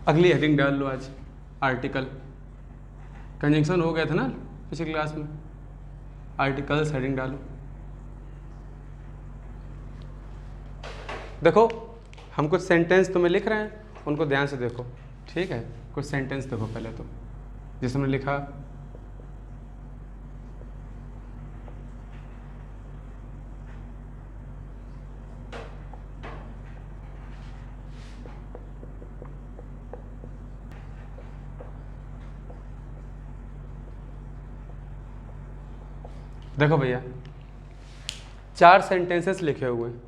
अगली हेडिंग डाल लो आज, आर्टिकल। कंजंक्शन हो गया था ना पिछली क्लास में, आर्टिकल्स हेडिंग डालो। देखो हम कुछ सेंटेंस तुम्हें लिख रहे हैं, उनको ध्यान से देखो, ठीक है। कुछ सेंटेंस देखो पहले तो, जिसमें लिखा देखो भैया 4 सेंटेंसेस लिखे हुए हैं,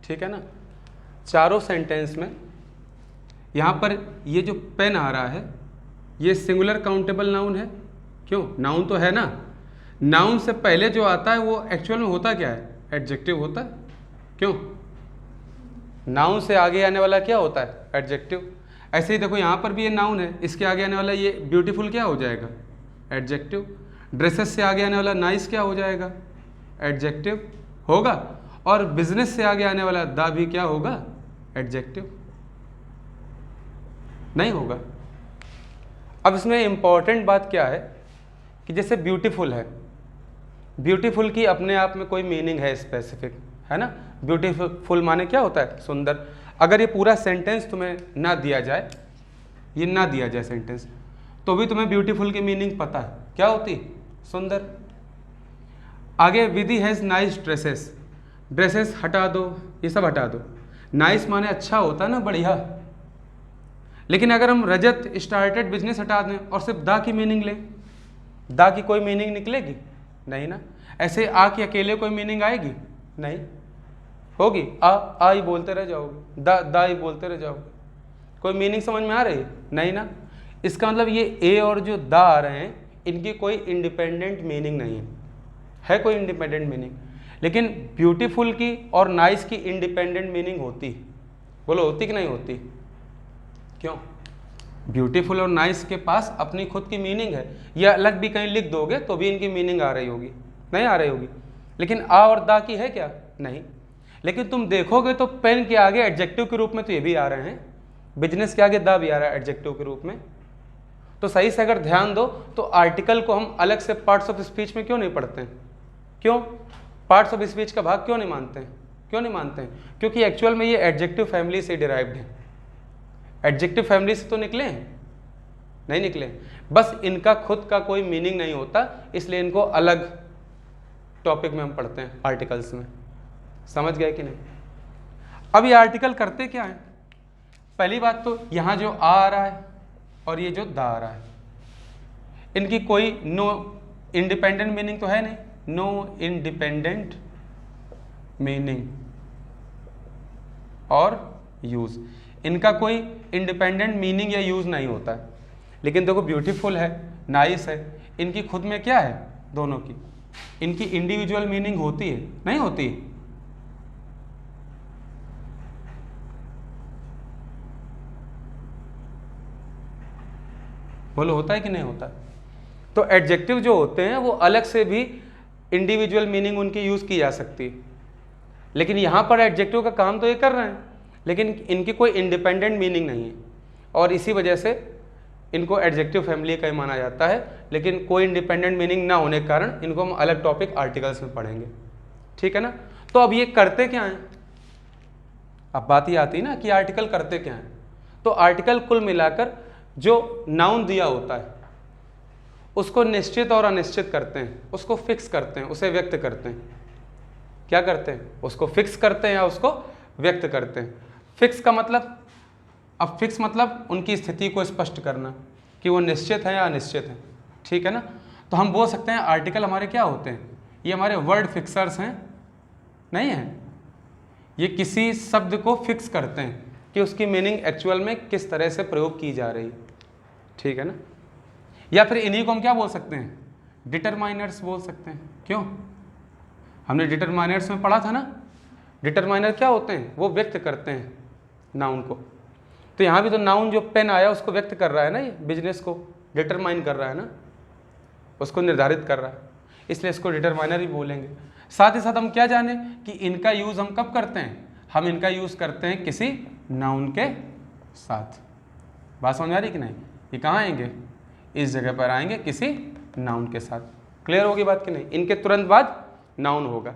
ठीक है ना। चारों सेंटेंस में यहाँ पर ये जो पेन आ रहा है ये सिंगुलर काउंटेबल नाउन है, क्यों? नाउन तो है ना। नाउन से पहले जो आता है वो एक्चुअल में होता क्या है? एडजेक्टिव होता है, क्यों? नाउन से आगे आने वाला क्या होता है? एडजेक्टिव। ऐसे ही देखो यहाँ पर भी ये नाउन है, इसके आगे आने वाला ये ब्यूटीफुल क्या हो जाएगा? एडजेक्टिव। ड्रेसेस से आगे आने वाला नाइस क्या हो जाएगा? एडजेक्टिव होगा। और बिजनेस से आगे आने वाला दा भी क्या होगा? एडजेक्टिव। नहीं होगा। अब इसमें इंपॉर्टेंट बात क्या है कि जैसे ब्यूटीफुल है, ब्यूटीफुल की अपने आप में कोई मीनिंग है स्पेसिफिक, है ना। ब्यूटीफुल माने क्या होता है? सुंदर। अगर ये पूरा सेंटेंस तुम्हें ना दिया जाए, ये ना दिया जाए सेंटेंस, तो भी तुम्हें ब्यूटीफुल की मीनिंग पता है, क्या होती? सुंदर। आगे विधि हैज़ नाइस ड्रेसेस, ड्रेसेस हटा दो, ये सब हटा दो। नाइस माने अच्छा होता है ना, बढ़िया। लेकिन अगर हम रजत स्टार्टेड बिजनेस हटा दें और सिर्फ दा की मीनिंग लें, दा की कोई मीनिंग निकलेगी? नहीं ना। ऐसे आ की अकेले कोई मीनिंग आएगी? नहीं होगी। आ ही बोलते रह जाओगे, दा ही बोलते रह जाओगे, कोई मीनिंग समझ में आ रही है? नहीं ना। इसका मतलब ये ए और जो दा आ रहे हैं इनकी कोई इंडिपेंडेंट मीनिंग नहीं है कोई इंडिपेंडेंट मीनिंग। लेकिन ब्यूटीफुल की और नाइस की इंडिपेंडेंट मीनिंग होती, बोलो होती कि नहीं होती? क्यों? ब्यूटीफुल और नाइस के पास अपनी खुद की मीनिंग है, ये अलग भी कहीं लिख दोगे तो भी इनकी मीनिंग आ रही होगी, नहीं आ रही होगी। लेकिन आ और दा की है क्या? नहीं। लेकिन तुम देखोगे तो पेन के आगे एडजेक्टिव के रूप में तो ये भी आ रहे हैं, बिजनेस के आगे दा भी आ रहा है एडजेक्टिव के रूप में। तो सही से अगर ध्यान दो तो आर्टिकल को हम अलग से पार्ट्स ऑफ स्पीच में क्यों नहीं पढ़ते हैं? क्यों? पार्ट्स ऑफ स्पीच का भाग क्यों नहीं मानते हैं? क्यों नहीं मानते हैं? क्योंकि एक्चुअल में ये एडजेक्टिव फैमिली से डिराइव्ड है। एडजेक्टिव फैमिली से तो निकले हैं? नहीं निकले। बस इनका खुद का कोई मीनिंग नहीं होता, इसलिए इनको अलग टॉपिक में हम पढ़ते हैं, आर्टिकल्स में। समझ गए कि नहीं? अब ये आर्टिकल करते क्या है? पहली बात तो यहाँ जो आ रहा है और ये जो दा आ रहा है, इनकी कोई नो इंडिपेंडेंट मीनिंग तो है नहीं, नो इंडिपेंडेंट मीनिंग और यूज, इनका कोई इंडिपेंडेंट मीनिंग या यूज नहीं होता है। लेकिन देखो ब्यूटीफुल है, नाइस है, इनकी खुद में क्या है? दोनों की इनकी इंडिविजुअल मीनिंग होती है, नहीं होती? बोलो होता है कि नहीं होता? तो एडजेक्टिव जो होते हैं वो अलग से भी इंडिविजुअल मीनिंग उनकी यूज की जा सकती है। लेकिन यहाँ पर एडजेक्टिव का काम तो ये कर रहे हैं, लेकिन इनकी कोई इंडिपेंडेंट मीनिंग नहीं है, और इसी वजह से इनको एडजेक्टिव फैमिली का ही माना जाता है। लेकिन कोई इंडिपेंडेंट मीनिंग ना होने के कारण इनको हम अलग टॉपिक आर्टिकल्स में पढ़ेंगे, ठीक है ना। तो अब ये करते क्या हैं? अब बात ये आती है ना कि आर्टिकल करते क्या हैं। तो आर्टिकल कुल मिलाकर जो नाउन दिया होता है उसको निश्चित और अनिश्चित करते हैं, उसको फिक्स करते हैं, उसे व्यक्त करते हैं। क्या करते हैं? उसको फिक्स करते हैं या उसको व्यक्त करते हैं। फिक्स का मतलब, अब फिक्स मतलब उनकी स्थिति को स्पष्ट करना कि वो निश्चित है या अनिश्चित है, ठीक है ना। तो हम बोल सकते हैं आर्टिकल हमारे क्या होते हैं? ये हमारे वर्ड फिक्सर्स हैं, नहीं है? ये किसी शब्द को फिक्स करते हैं कि उसकी मीनिंग एक्चुअल में किस तरह से प्रयोग की जा रही है, ठीक है ना। या फिर इन्हीं को हम क्या बोल सकते हैं? डिटरमाइनर्स बोल सकते हैं। क्यों? हमने डिटरमाइनर्स में पढ़ा था ना, डिटरमाइनर क्या होते हैं? वो व्यक्त करते हैं नाउन को। तो यहाँ भी तो नाउन जो पेन आया उसको व्यक्त कर रहा है ना, ये बिजनेस को डिटरमाइन कर रहा है ना, उसको निर्धारित कर रहा है, इसलिए इसको डिटरमाइनर ही बोलेंगे। साथ ही साथ हम क्या जाने कि इनका यूज़ हम कब करते हैं? हम इनका यूज़ करते हैं किसी नाउन के साथ, बात समझ आ रही कि नहीं? ये कहाँ आएंगे? इस जगह पर आएंगे किसी नाउन के साथ। क्लियर होगी बात कि नहीं? इनके तुरंत बाद नाउन होगा।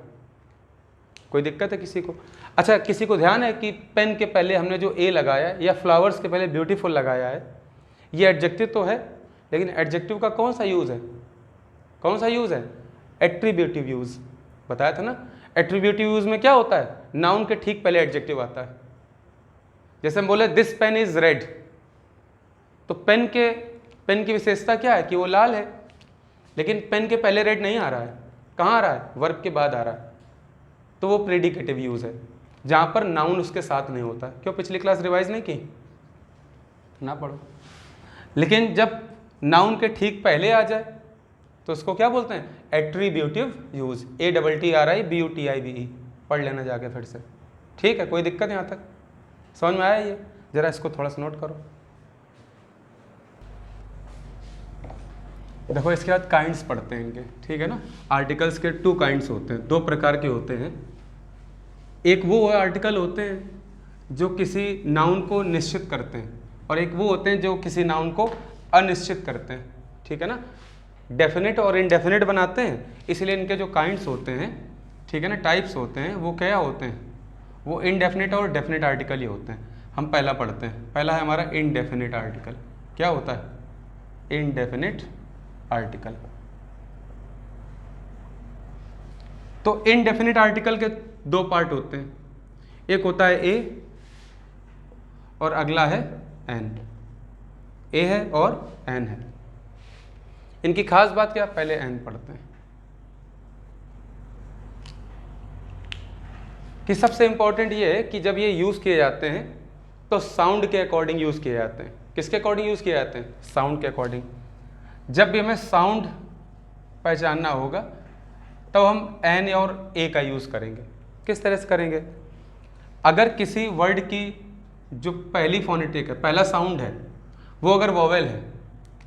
कोई दिक्कत है किसी को? अच्छा, किसी को ध्यान है कि पेन के पहले हमने जो ए लगाया है या फ्लावर्स के पहले ब्यूटीफुल लगाया है, ये एडजेक्टिव तो है, लेकिन एडजेक्टिव का कौन सा यूज़ है? कौन सा यूज़ है? Attributive use. बताया था ना, एट्रीब्यूटिव यूज़ में क्या होता है? नाउन के ठीक पहले एडजेक्टिव आता है। जैसे हम बोले दिस पेन इज रेड, तो पेन की विशेषता क्या है कि वो लाल है, लेकिन पेन के पहले रेड नहीं आ रहा है। कहाँ आ रहा है? वर्ब के बाद आ रहा है। तो वो प्रेडिकेटिव यूज़ है, जहाँ पर नाउन उसके साथ नहीं होता। क्यों? पिछली क्लास रिवाइज नहीं की? ना पढ़ो। लेकिन जब नाउन के ठीक पहले आ जाए तो उसको क्या बोलते हैं? Attributive use. ATTRIBUTIVE। पढ़ लेना जाके फिर से, ठीक है? कोई दिक्कत यहाँ तक समझ में आया? ये जरा इसको थोड़ा सा नोट करो। देखो, इसके बाद काइंड्स पढ़ते हैं इनके, ठीक है ना? आर्टिकल्स के 2 काइंड्स होते हैं, 2 प्रकार के होते हैं। एक वो आर्टिकल होते हैं जो किसी नाउन को निश्चित करते हैं, और एक वो होते हैं जो किसी नाउन को अनिश्चित करते हैं, ठीक है ना? डेफिनेट और इनडेफिनेट बनाते हैं, इसलिए इनके जो काइंड्स होते हैं, ठीक है ना, टाइप्स होते हैं, वो क्या होते हैं? वो इनडेफिनेट और डेफिनेट आर्टिकल ही होते हैं। हम पहला पढ़ते हैं। पहला है हमारा इनडेफिनेट आर्टिकल। क्या होता है? Indefinite article. तो इनडेफिनेट आर्टिकल के 2 पार्ट होते हैं। एक होता है ए और अगला है एन। ए है और एन है। इनकी खास बात क्या? पहले एन पढ़ते हैं कि सबसे इंपॉर्टेंट ये है कि जब ये यूज किए जाते हैं तो साउंड के अकॉर्डिंग यूज किए जाते हैं। किसके अकॉर्डिंग यूज किए जाते हैं? साउंड के अकॉर्डिंग। जब भी हमें साउंड पहचानना होगा तब हम एन और ए का यूज करेंगे। किस तरह से करेंगे? अगर किसी वर्ड की जो पहली फोनेटिक है, पहला साउंड है, वो अगर वोवेल है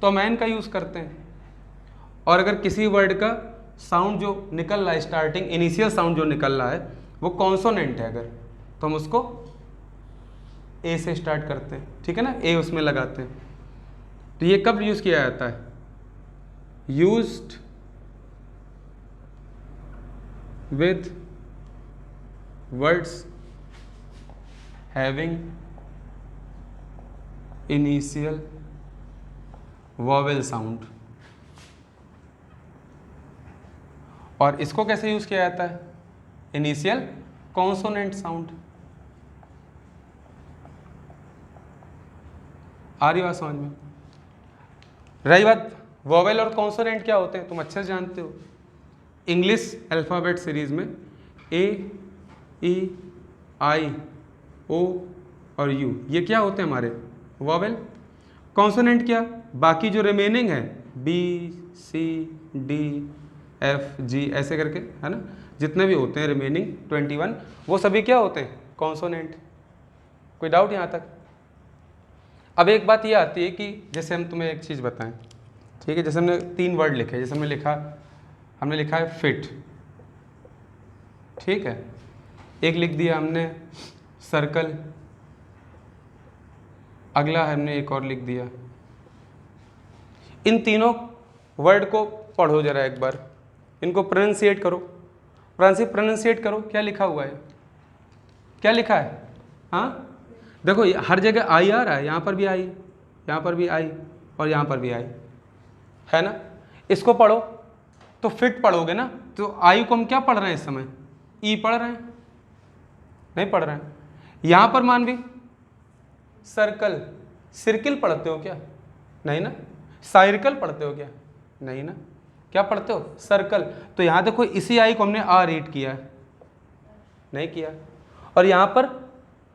तो हम एन का यूज करते हैं। और अगर किसी वर्ड का साउंड जो निकल रहा है, स्टार्टिंग इनिशियल साउंड जो निकल रहा है वो कॉन्सोनेंट है अगर, तो हम उसको ए से स्टार्ट करते हैं, ठीक है ना? ए उसमें लगाते हैं। तो ये कब यूज किया जाता है? Used with words having initial vowel sound. और इसको कैसे यूज किया जाता है? Initial consonant sound. आ रही बात समझ में? रही बात वोवेल और कॉन्सोनेंट क्या होते हैं, तुम अच्छे से जानते हो। इंग्लिश अल्फ़ाबेट सीरीज में ए, ई, आई, ओ और यू, ये क्या होते हैं हमारे? वोवेल। कॉन्सोनेंट क्या? बाकी जो रिमेनिंग है बी, सी, डी, एफ, जी, ऐसे करके, है ना, जितने भी होते हैं रिमेनिंग 21, वो सभी क्या होते हैं? कॉन्सोनेंट। कोई डाउट यहाँ तक? अब एक बात ये आती है कि जैसे हम तुम्हें एक चीज़ बताएं, ठीक है? जैसे हमने 3 वर्ड लिखे, जैसे हमने लिखा है फिट, ठीक है? एक लिख दिया हमने सर्कल, अगला हमने एक और लिख दिया। इन तीनों वर्ड को पढ़ो जरा एक बार, इनको प्रोनाउंसिएट करो। प्रोनाउंसिएट करो। क्या लिखा हुआ है? क्या लिखा है? हाँ, देखो हर जगह आई आ रहा है, यहाँ पर भी आई, यहाँ पर भी आई और यहाँ पर भी आई, है ना? इसको पढ़ो तो फिट पढ़ोगे ना, तो आई को हम क्या पढ़ रहे हैं इस समय? ई पढ़ रहे हैं? नहीं पढ़ रहे हैं। यहाँ पर मान भी सर्कल, सर्किल पढ़ते हो क्या? नहीं ना। साइकिल पढ़ते हो क्या? नहीं ना। क्या पढ़ते हो? सर्कल। तो यहाँ देखो इसी आई को हमने आ रीड किया है, नहीं किया। और यहाँ पर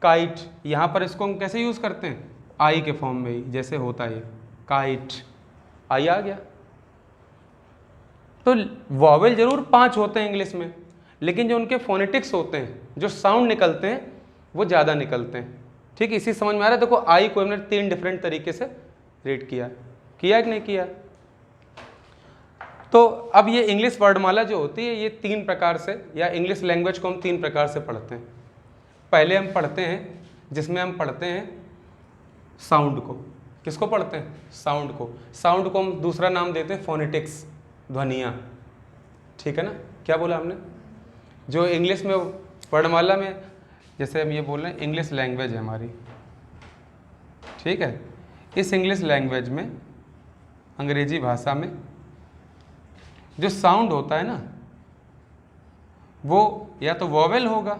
काइट, यहाँ पर इसको हम कैसे यूज़ करते हैं? आई के फॉर्म में ही, जैसे होता है काइट, आई आ गया। तो वॉवेल जरूर 5 होते हैं इंग्लिश में, लेकिन जो उनके फोनेटिक्स होते हैं, जो साउंड निकलते हैं, वो ज़्यादा निकलते हैं, ठीक? इसी समझ में आ रहा है? देखो आई को हमने 3 डिफरेंट तरीके से रीड किया कि नहीं किया? तो अब ये इंग्लिश वर्डमाला जो होती है, ये 3 प्रकार से, या इंग्लिश लैंग्वेज को हम 3 प्रकार से पढ़ते हैं। पहले हम पढ़ते हैं जिसमें हम पढ़ते हैं साउंड को, किसको पढ़ते हैं? साउंड को। साउंड को हम दूसरा नाम देते हैं फोनेटिक्स, ध्वनियाँ, ठीक है ना। क्या बोला हमने? जो इंग्लिश में वर्णमाला में, जैसे हम ये बोल रहे हैं इंग्लिश लैंग्वेज है हमारी, ठीक है, इस इंग्लिश लैंग्वेज में, अंग्रेजी भाषा में जो साउंड होता है ना, वो या तो वोवेल होगा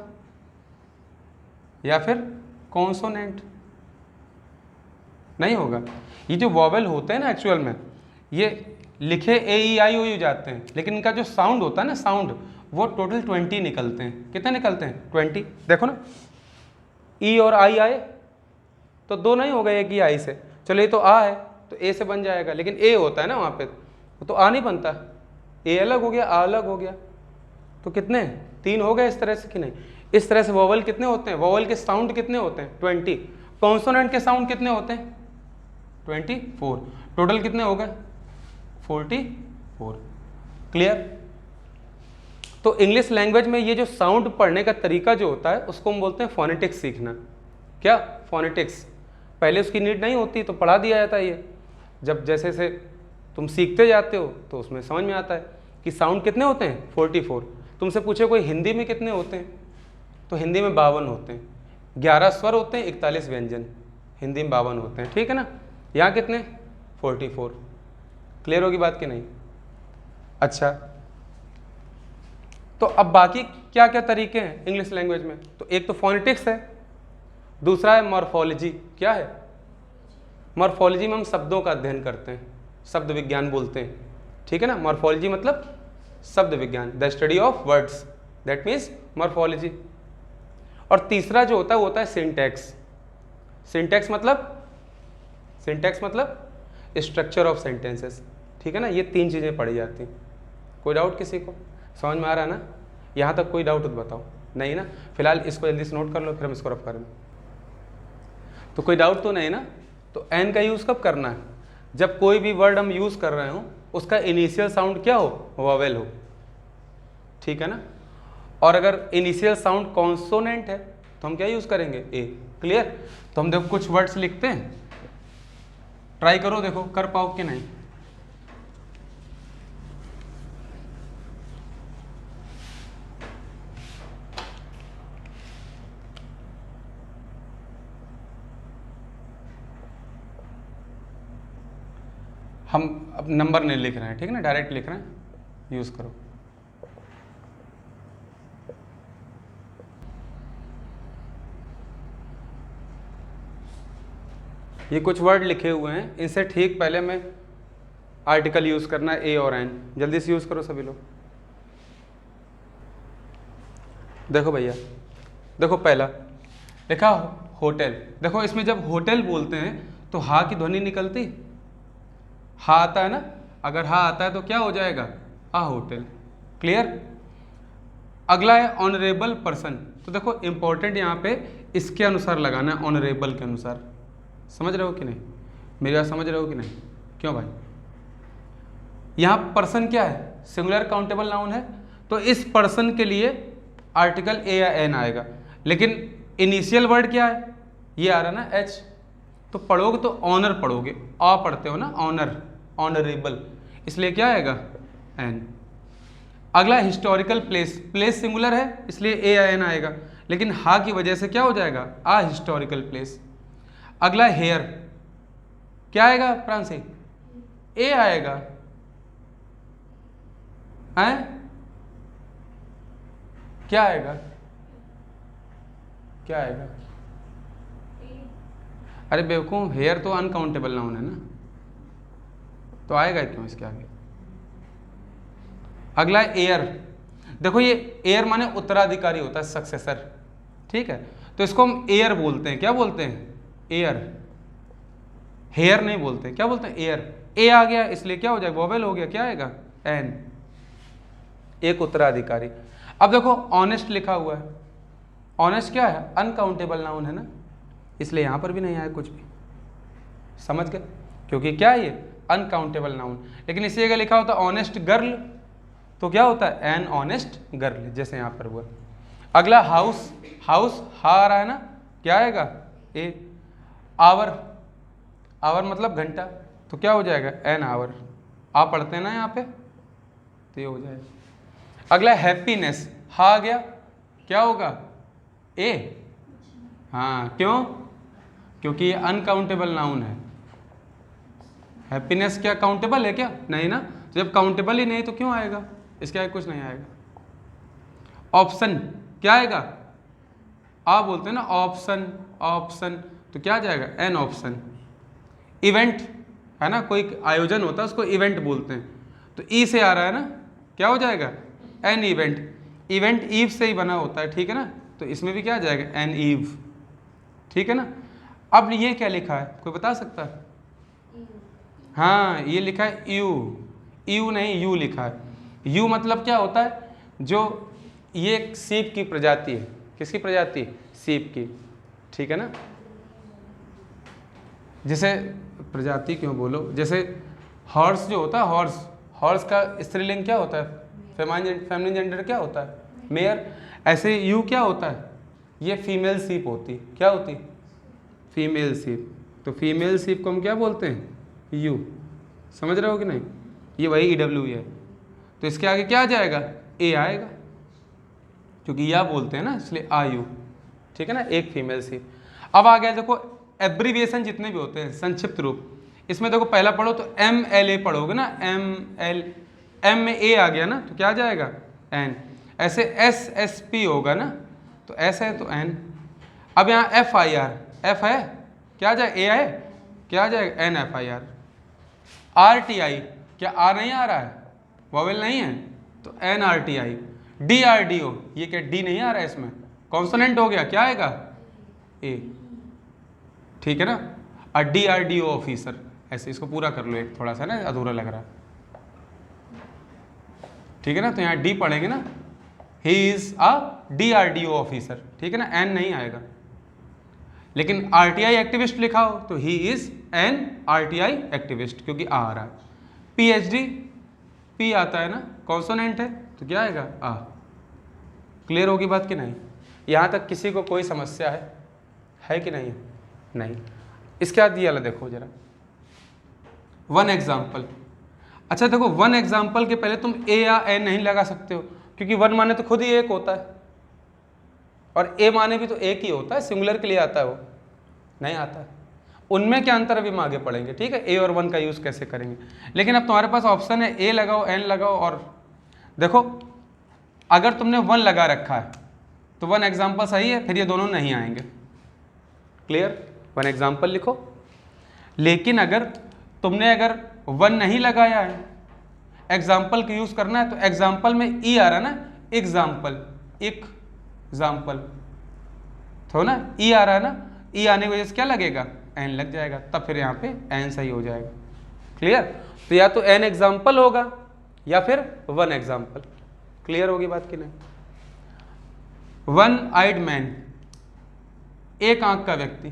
या फिर कॉन्सोनेंट, नहीं होगा। ये जो वोवेल होते हैं ना एक्चुअल में, ये लिखे AEIOU जाते हैं, लेकिन इनका जो साउंड होता है ना, साउंड, वो टोटल 20 निकलते हैं। कितने निकलते हैं? 20। देखो ना, ई और आई आए तो दो नहीं हो गए एक ही आई से, चलो ये तो आ है तो ए से बन जाएगा, लेकिन ए होता है ना वहाँ पे, तो आ नहीं बनता, ए अलग हो गया, आ अलग हो गया, तो कितने? 3 हो गए। इस तरह से कि नहीं? इस तरह से वोवल कितने होते हैं? वोवल के साउंड कितने होते हैं? 20। कॉन्सोनेंट के साउंड कितने होते हैं? 24। टोटल कितने हो गए? 44। क्लियर? तो इंग्लिश लैंग्वेज में ये जो साउंड पढ़ने का तरीका जो होता है उसको हम बोलते हैं फोनेटिक्स सीखना। क्या? फोनेटिक्स। पहले उसकी नीड नहीं होती तो पढ़ा दिया जाता है ये, जब जैसे जैसे तुम सीखते जाते हो तो उसमें समझ में आता है कि साउंड कितने होते हैं? 44। तुमसे पूछे कोई हिंदी में कितने होते हैं, तो हिंदी में 52 होते हैं। 11 स्वर होते हैं, 41 व्यंजन, हिंदी में 52 होते हैं, ठीक है ना। यहाँ कितने? 44। क्लियर होगी बात कि नहीं? अच्छा, तो अब बाकी क्या क्या तरीके हैं इंग्लिश लैंग्वेज में? तो एक तो फोनेटिक्स है, दूसरा है मॉर्फोलॉजी। क्या है? मॉर्फोलॉजी में हम शब्दों का अध्ययन करते हैं, शब्द विज्ञान बोलते हैं, ठीक है ना। मॉर्फोलॉजी मतलब शब्द विज्ञान, the study of words, that means morphology. और तीसरा जो होता है वो होता है सिंटैक्स। सिंटैक्स मतलब स्ट्रक्चर ऑफ सेंटेंसेस, ठीक है ना। ये 3 चीज़ें पढ़ी जाती हैं। कोई डाउट किसी को? समझ में आ रहा है ना? यहाँ तक कोई डाउट हो तो बताओ। नहीं ना? फिलहाल इसको जल्दी से नोट कर लो, फिर हम इसको रफ करेंगे। तो कोई डाउट तो नहीं ना? तो एन का यूज़ कब करना है? जब कोई भी वर्ड हम यूज़ कर रहे हो उसका इनिशियल साउंड क्या हो? वोवेल हो, ठीक है ना। और अगर इनिशियल साउंड कॉन्सोनेंट है तो हम क्या यूज़ करेंगे? ए। क्लियर? तो हम देखो कुछ वर्ड्स लिखते हैं, ट्राई करो, देखो कर पाओ कि नहीं। हम अब नंबर नहीं लिख रहे हैं, ठीक है ना, डायरेक्ट लिख रहे हैं, यूज़ करो। ये कुछ वर्ड लिखे हुए हैं, इनसे ठीक पहले में आर्टिकल यूज़ करना है, ए और एन। जल्दी से यूज़ करो सभी लोग। देखो भैया, देखो पहला लिखा होटल। देखो इसमें जब होटल बोलते हैं तो हा की ध्वनि निकलती, हा आता है ना। अगर हा आता है तो क्या हो जाएगा? आ होटल। क्लियर? अगला है ऑनरेबल पर्सन। तो देखो इंपॉर्टेंट यहाँ पे इसके अनुसार लगाना है, ऑनरेबल के अनुसार। समझ रहे हो कि नहीं? मेरी बात समझ रहे हो कि नहीं? क्यों भाई? यहाँ पर्सन क्या है? सिंगुलर काउंटेबल नाउन है, तो इस पर्सन के लिए आर्टिकल ए या एन आएगा, लेकिन इनिशियल वर्ड क्या है? ये आ रहा ना एच, तो पढ़ोगे तो ऑनर पढ़ोगे, आ पढ़ते हो ना, ऑनर, ऑनरेबल, इसलिए क्या आएगा? एन। अगला हिस्टोरिकल प्लेस। प्लेस सिंगुलर है इसलिए ए या एन आएगा, लेकिन हा की वजह से क्या हो जाएगा? आ हिस्टोरिकल प्लेस। अगला हेयर, क्या आएगा फ्रांसी? ए आएगा। हैं? क्या आएगा? क्या आएगा? अरे बेवकूफ, हेयर तो अनकाउंटेबल नाउन है ना, तो आएगा क्यों इसके आगे? अगला एयर। देखो ये एयर माने उत्तराधिकारी होता है, सक्सेसर, ठीक है, तो इसको हम एयर बोलते हैं। क्या बोलते हैं? एयर। हेयर नहीं बोलते, क्या बोलते हैं? एयर। ए आ गया इसलिए क्या हो जाएगा? वोवेल हो गया, क्या आएगा? एन। एक उत्तराधिकारी। अब देखो ऑनेस्ट लिखा हुआ है, ऑनेस्ट क्या है? अनकाउंटेबल नाउन है ना, इसलिए यहां पर भी नहीं आया कुछ भी। समझ गए? क्योंकि क्या है ये? Uncountable noun. लेकिन इसी जगह लिखा होता ऑनेस्ट गर्ल, तो क्या होता है? एन ऑनेस्ट गर्ल, जैसे यहां पर हुआ। अगला हाउस। हाउस हा आ रहा है ना, क्या आएगा? ए। आवर। आवर मतलब घंटा, तो क्या हो जाएगा एन आवर। आप पढ़ते हैं ना यहाँ पे, तो ये हो जाएगा। अगला हैप्पीनेस, हा आ गया, क्या होगा ए। हाँ क्यों, क्योंकि ये अनकाउंटेबल नाउन है। हैप्पीनेस क्या काउंटेबल है क्या, नहीं ना, तो जब काउंटेबल ही नहीं तो क्यों आएगा, इसके आगे कुछ नहीं आएगा। ऑप्शन क्या आएगा, आप बोलते हैं ना ऑप्शन ऑप्शन, तो क्या आ जाएगा एन ऑप्शन। इवेंट है ना, कोई आयोजन होता है उसको इवेंट बोलते हैं, तो ई से आ रहा है ना, क्या हो जाएगा एन इवेंट। इवेंट ईव से ही बना होता है, ठीक है ना, तो इसमें भी क्या आ जाएगा एन ईव, ठीक है ना। अब ये क्या लिखा है, कोई बता सकता है। हाँ ये लिखा है यू, यू नहीं यू लिखा है। यू मतलब क्या होता है, जो ये एक सीप की प्रजाति है, किसकी प्रजाति, सीप की, ठीक है ना। जैसे प्रजाति क्यों बोलो, जैसे हॉर्स जो होता है, हॉर्स, हॉर्स का स्त्रीलिंग क्या होता है, फेमिनिन जेंडर क्या होता है, मेयर। ऐसे यू क्या होता है, ये फीमेल सीप होती, क्या होती, फीमेल सीप। तो फीमेल सीप को हम क्या बोलते हैं, यू, समझ रहे हो कि नहीं, ये वही ईडब्ल्यू है। तो इसके आगे क्या आ जाएगा, ए आएगा, क्योंकि या बोलते हैं ना इसलिए आ यू, ठीक है ना, एक फीमेल सीप। अब आ गया देखो एब्रीविएशन जितने भी होते हैं, संक्षिप्त रूप, इसमें देखो पहला पढ़ो तो एम एल ए पढ़ोगे ना, एम एल, एम में ए आ गया ना तो क्या आ जाएगा एन। ऐसे एस एस पी होगा ना, तो एस है तो एन। अब यहाँ एफ आई आर, एफ है क्या आ जाएगा, ए है क्या आ जाएगा an F I R. R T I, क्या आर नहीं आ रहा है, वॉवेल नहीं है, तो an R T I. D R D O, ये क्या डी नहीं आ रहा है इसमें, कॉन्सोनेंट हो गया, क्या आएगा ए, ठीक है ना। और D R D O officer, ऐसे इसको पूरा कर लो, एक थोड़ा सा ना अधूरा लग रहा है, ठीक है ना। तो यहाँ डी पढ़ेंगे ना, he is a D R D O officer, ठीक है ना, एन नहीं आएगा। लेकिन आर टी आई एक्टिविस्ट लिखा हो तो he is an R T I activist, क्योंकि आ रहा है। पी एच डी, पी आता है ना, कॉन्सोनेंट है, तो क्या आएगा आ। क्लियर होगी बात कि नहीं, यहाँ तक किसी को कोई समस्या है कि नहीं है, नहीं। इसके बाद ये वाला देखो जरा, वन एग्जाम्पल। अच्छा देखो वन एग्जाम्पल के पहले तुम ए या एन नहीं लगा सकते हो, क्योंकि वन माने तो खुद ही एक होता है, और ए माने भी तो एक ही होता है, सिंगुलर के लिए आता है, वो नहीं आता है। उनमें क्या अंतर अभी हम आगे पढ़ेंगे, ठीक है, ए और वन का यूज़ कैसे करेंगे। लेकिन अब तुम्हारे पास ऑप्शन है ए लगाओ एन लगाओ, और देखो अगर तुमने वन लगा रखा है तो वन एग्जाम्पल सही है, फिर ये दोनों नहीं आएंगे। क्लियर, वन एग्जाम्पल लिखो। लेकिन अगर तुमने अगर वन नहीं लगाया है, एग्जाम्पल का यूज़ करना है, तो एग्जाम्पल में ई आ रहा है ना, एग्जाम्पल, एक एग्जाम्पल, तो ना ई आ रहा है ना, ई आने की वजह से क्या लगेगा एन लग जाएगा, तब फिर यहाँ पे एन सही हो जाएगा। क्लियर, तो या तो एन एग्जाम्पल होगा या फिर वन एग्जाम्पल। क्लियर होगी बात कि नहीं। वन आइड मैन, एक आंख का व्यक्ति,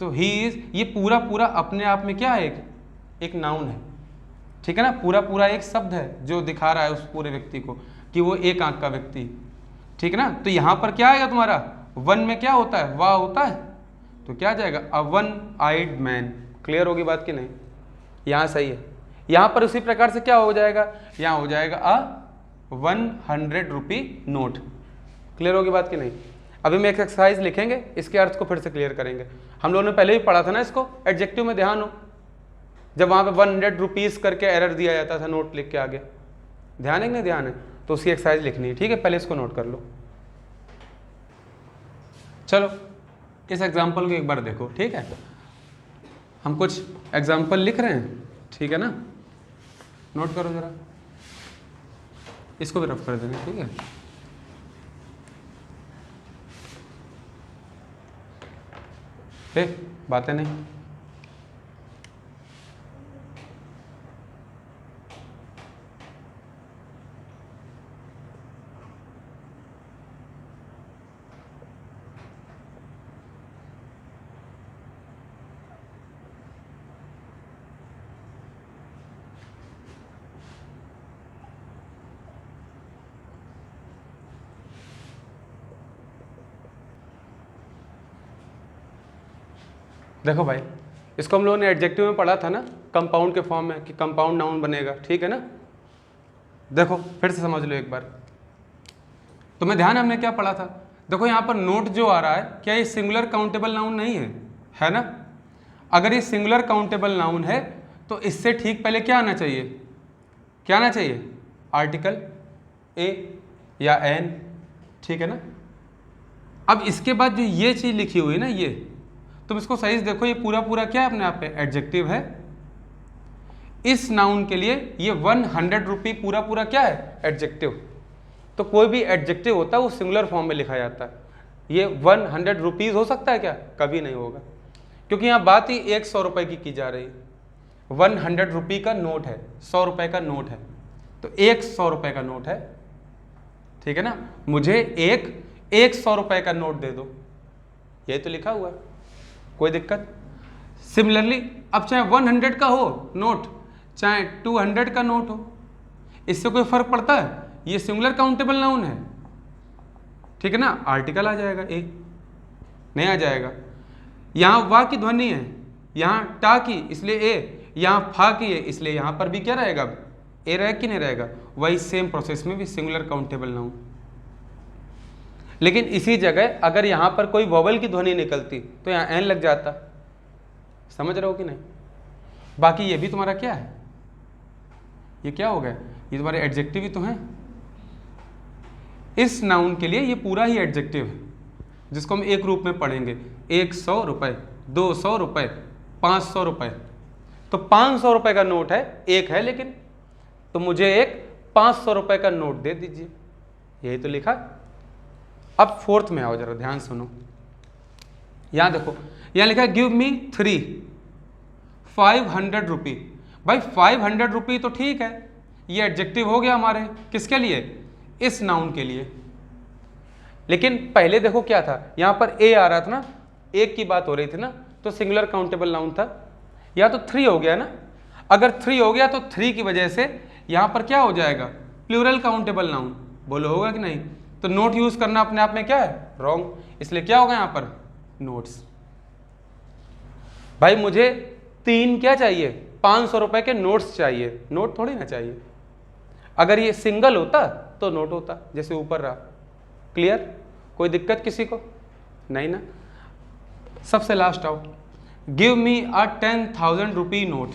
तो ही इज, ये पूरा पूरा अपने आप में क्या है, एक नाउन है, ठीक है ना, पूरा पूरा एक शब्द है जो दिखा रहा है उस पूरे व्यक्ति को कि वो एक आंख का व्यक्ति, ठीक है ना। तो यहां पर क्या आएगा तुम्हारा, वन में क्या होता है, वाह होता है, तो क्या आ जाएगा a one eyed man. Clear होगी बात कि नहीं, यहां सही है। यहां पर उसी प्रकार से क्या हो जाएगा, यहां हो जाएगा अ 100 रुपी नोट। क्लियर होगी बात कि नहीं। अभी हम एक एक्सरसाइज लिखेंगे, इसके अर्थ को फिर से क्लियर करेंगे। हम लोगों ने पहले भी पढ़ा था ना इसको, एडजेक्टिव में ध्यान हो, जब वहाँ पे 100 रुपीज़ करके एरर दिया जाता था नोट लिख के आगे, ध्यान है कि नहीं ध्यान है, तो उसकी एक्सरसाइज लिखनी है, ठीक है, पहले इसको नोट कर लो। चलो इस एग्जाम्पल को एक बार देखो, ठीक है, हम कुछ एग्जाम्पल लिख रहे हैं, ठीक है ना, नोट करो जरा, इसको भी रफ कर देंगे, ठीक है। बातें नहीं, देखो भाई इसको हम लोगों ने एडजेक्टिव में पढ़ा था ना, कंपाउंड के फॉर्म में, कि कंपाउंड नाउन बनेगा, ठीक है ना। देखो फिर से समझ लो एक बार, तुम्हें ध्यान है हमने क्या पढ़ा था। देखो यहाँ पर नोट जो आ रहा है, क्या ये सिंगुलर काउंटेबल नाउन नहीं है ना। अगर ये सिंगुलर काउंटेबल नाउन है तो इससे ठीक पहले क्या आना चाहिए, क्या आना चाहिए, आर्टिकल ए या एन, ठीक है ना। अब इसके बाद जो ये चीज़ लिखी हुई है ना, ये तुम इसको सही से देखो, ये पूरा पूरा क्या है अपने आप पे, एडजेक्टिव है। इस नाउन के लिए ये 100 रुपी पूरा पूरा क्या है, एडजेक्टिव। तो कोई भी एडजेक्टिव होता है वो सिंगुलर फॉर्म में लिखा जाता है। ये 100 रुपीज़ हो सकता है क्या, कभी नहीं होगा, क्योंकि यहाँ बात ही 100 रुपये की जा रही है। 100 रुपी का नोट है, 100 रुपये का नोट है, तो 100 रुपये का नोट है, ठीक है ना। मुझे एक 100 रुपये का नोट दे दो, ये तो लिखा हुआ है, कोई दिक्कत। सिमिलरली अब चाहे 100 का हो नोट, चाहे 200 का नोट हो, इससे कोई फर्क पड़ता है, ये सिंगुलर काउंटेबल नाउन है, ठीक है ना। आर्टिकल आ जाएगा ए, नहीं आ जाएगा। यहाँ वाह की ध्वनि है, यहाँ टा की इसलिए ए, यहाँ फा की है इसलिए यहाँ पर भी क्या रहेगा, ए रहेगा कि नहीं रहेगा। वही सेम प्रोसेस में भी सिंगुलर काउंटेबल नाउन। लेकिन इसी जगह अगर यहाँ पर कोई वोवल की ध्वनि निकलती तो यहाँ एन लग जाता, समझ रहे हो कि नहीं। बाकी ये भी तुम्हारा क्या है, ये क्या हो गया, ये तुम्हारे एडजेक्टिव ही तो हैं। इस नाउन के लिए ये पूरा ही एडजेक्टिव है, जिसको हम एक रूप में पढ़ेंगे, 100 रुपये, 200 रुपये, 500 रुपये। तो 500 रुपये का नोट है, एक है लेकिन, तो मुझे एक 500 रुपये का नोट दे दीजिए, यही तो लिखा। अब फोर्थ में आओ, जरा ध्यान सुनो, यहां देखो, यहां लिखा है गिव मी 500 रुपी। भाई 500 रुपी तो ठीक है, ये एडजेक्टिव हो गया हमारे, किसके लिए, इस नाउन के लिए। लेकिन पहले देखो क्या था, यहां पर ए आ रहा था ना, एक की बात हो रही थी ना, तो सिंगुलर काउंटेबल नाउन था, या तो 3 हो गया ना। अगर 3 हो गया तो 3 की वजह से यहां पर क्या हो जाएगा, प्लूरल काउंटेबल नाउन। बोलो होगा कि नहीं। तो नोट यूज करना अपने आप में क्या है, रॉन्ग, इसलिए क्या होगा यहां पर, नोट्स। भाई मुझे 3 क्या चाहिए, 500 रुपए के नोट्स चाहिए, नोट थोड़ी ना चाहिए। अगर ये सिंगल होता तो नोट होता, जैसे ऊपर रहा। क्लियर, कोई दिक्कत किसी को नहीं ना। सबसे लास्ट आओ, गिव मी अ 10,000 रुपी नोट।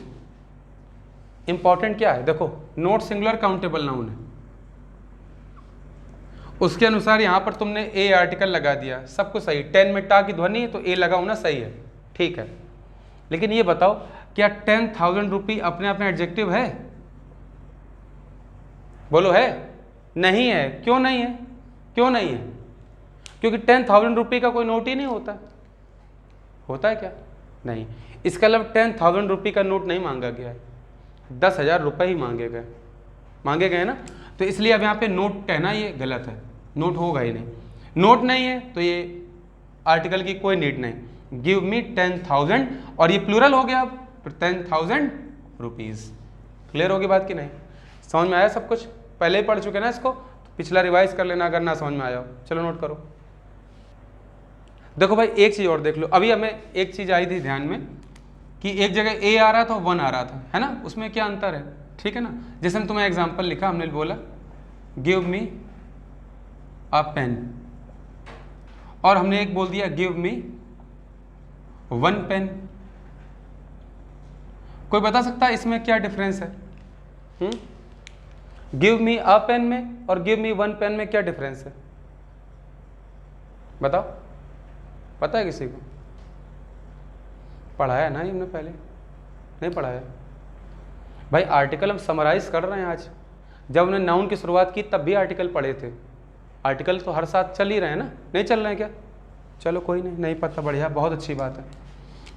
इंपॉर्टेंट क्या है, देखो नोट सिंगुलर काउंटेबल नाउन है, उसके अनुसार यहां पर तुमने ए आर्टिकल लगा दिया, सब कुछ सही। 10 में टा की ध्वनि तो ए लगा होना सही है, ठीक है। लेकिन ये बताओ, क्या 10,000 रुपी अपने आप में एडजेक्टिव है, बोलो है, नहीं है। क्यों नहीं है, क्यों नहीं है, क्योंकि 10,000 रुपये का कोई नोट ही नहीं होता। होता है क्या, नहीं। इसका मतलब 10,000 रुपये का नोट नहीं मांगा गया है, 10,000 रुपये ही मांगे गए ना। तो इसलिए अब यहाँ पे नोट कहना ये गलत है, नोट होगा ही नहीं। नोट नहीं है तो ये आर्टिकल की कोई नीड नहीं। गिव मी 10,000, और ये प्लूरल हो गया, अब 10,000 रुपीज़। क्लियर होगी बात कि नहीं, समझ में आया सब कुछ। पहले ही पढ़ चुके ना इसको, तो पिछला रिवाइज कर लेना अगर ना समझ में आया हो। चलो नोट करो। देखो भाई एक चीज़ और देख लो, अभी हमें एक चीज़ आई थी ध्यान में कि एक जगह ए आ रहा था, 1 आ रहा था, है ना, उसमें क्या अंतर है, ठीक है ना। जैसे हम तुम्हें एग्जांपल लिखा, हमने बोला गिव मी अ पेन, और हमने एक बोल दिया गिव मी 1 पेन। कोई बता सकता है इसमें क्या डिफरेंस है? गिव मी अ पेन में और गिव मी 1 पेन में क्या डिफरेंस है, बताओ, पता है किसी को? पढ़ाया ना हमने पहले, नहीं पढ़ाया भाई। आर्टिकल हम समराइज कर रहे हैं आज, जब हमने नाउन की शुरुआत की तब भी आर्टिकल पढ़े थे। आर्टिकल तो हर साथ चल ही रहे हैं ना, नहीं चल रहे हैं क्या? चलो कोई नहीं पता, बढ़िया, बहुत अच्छी बात है।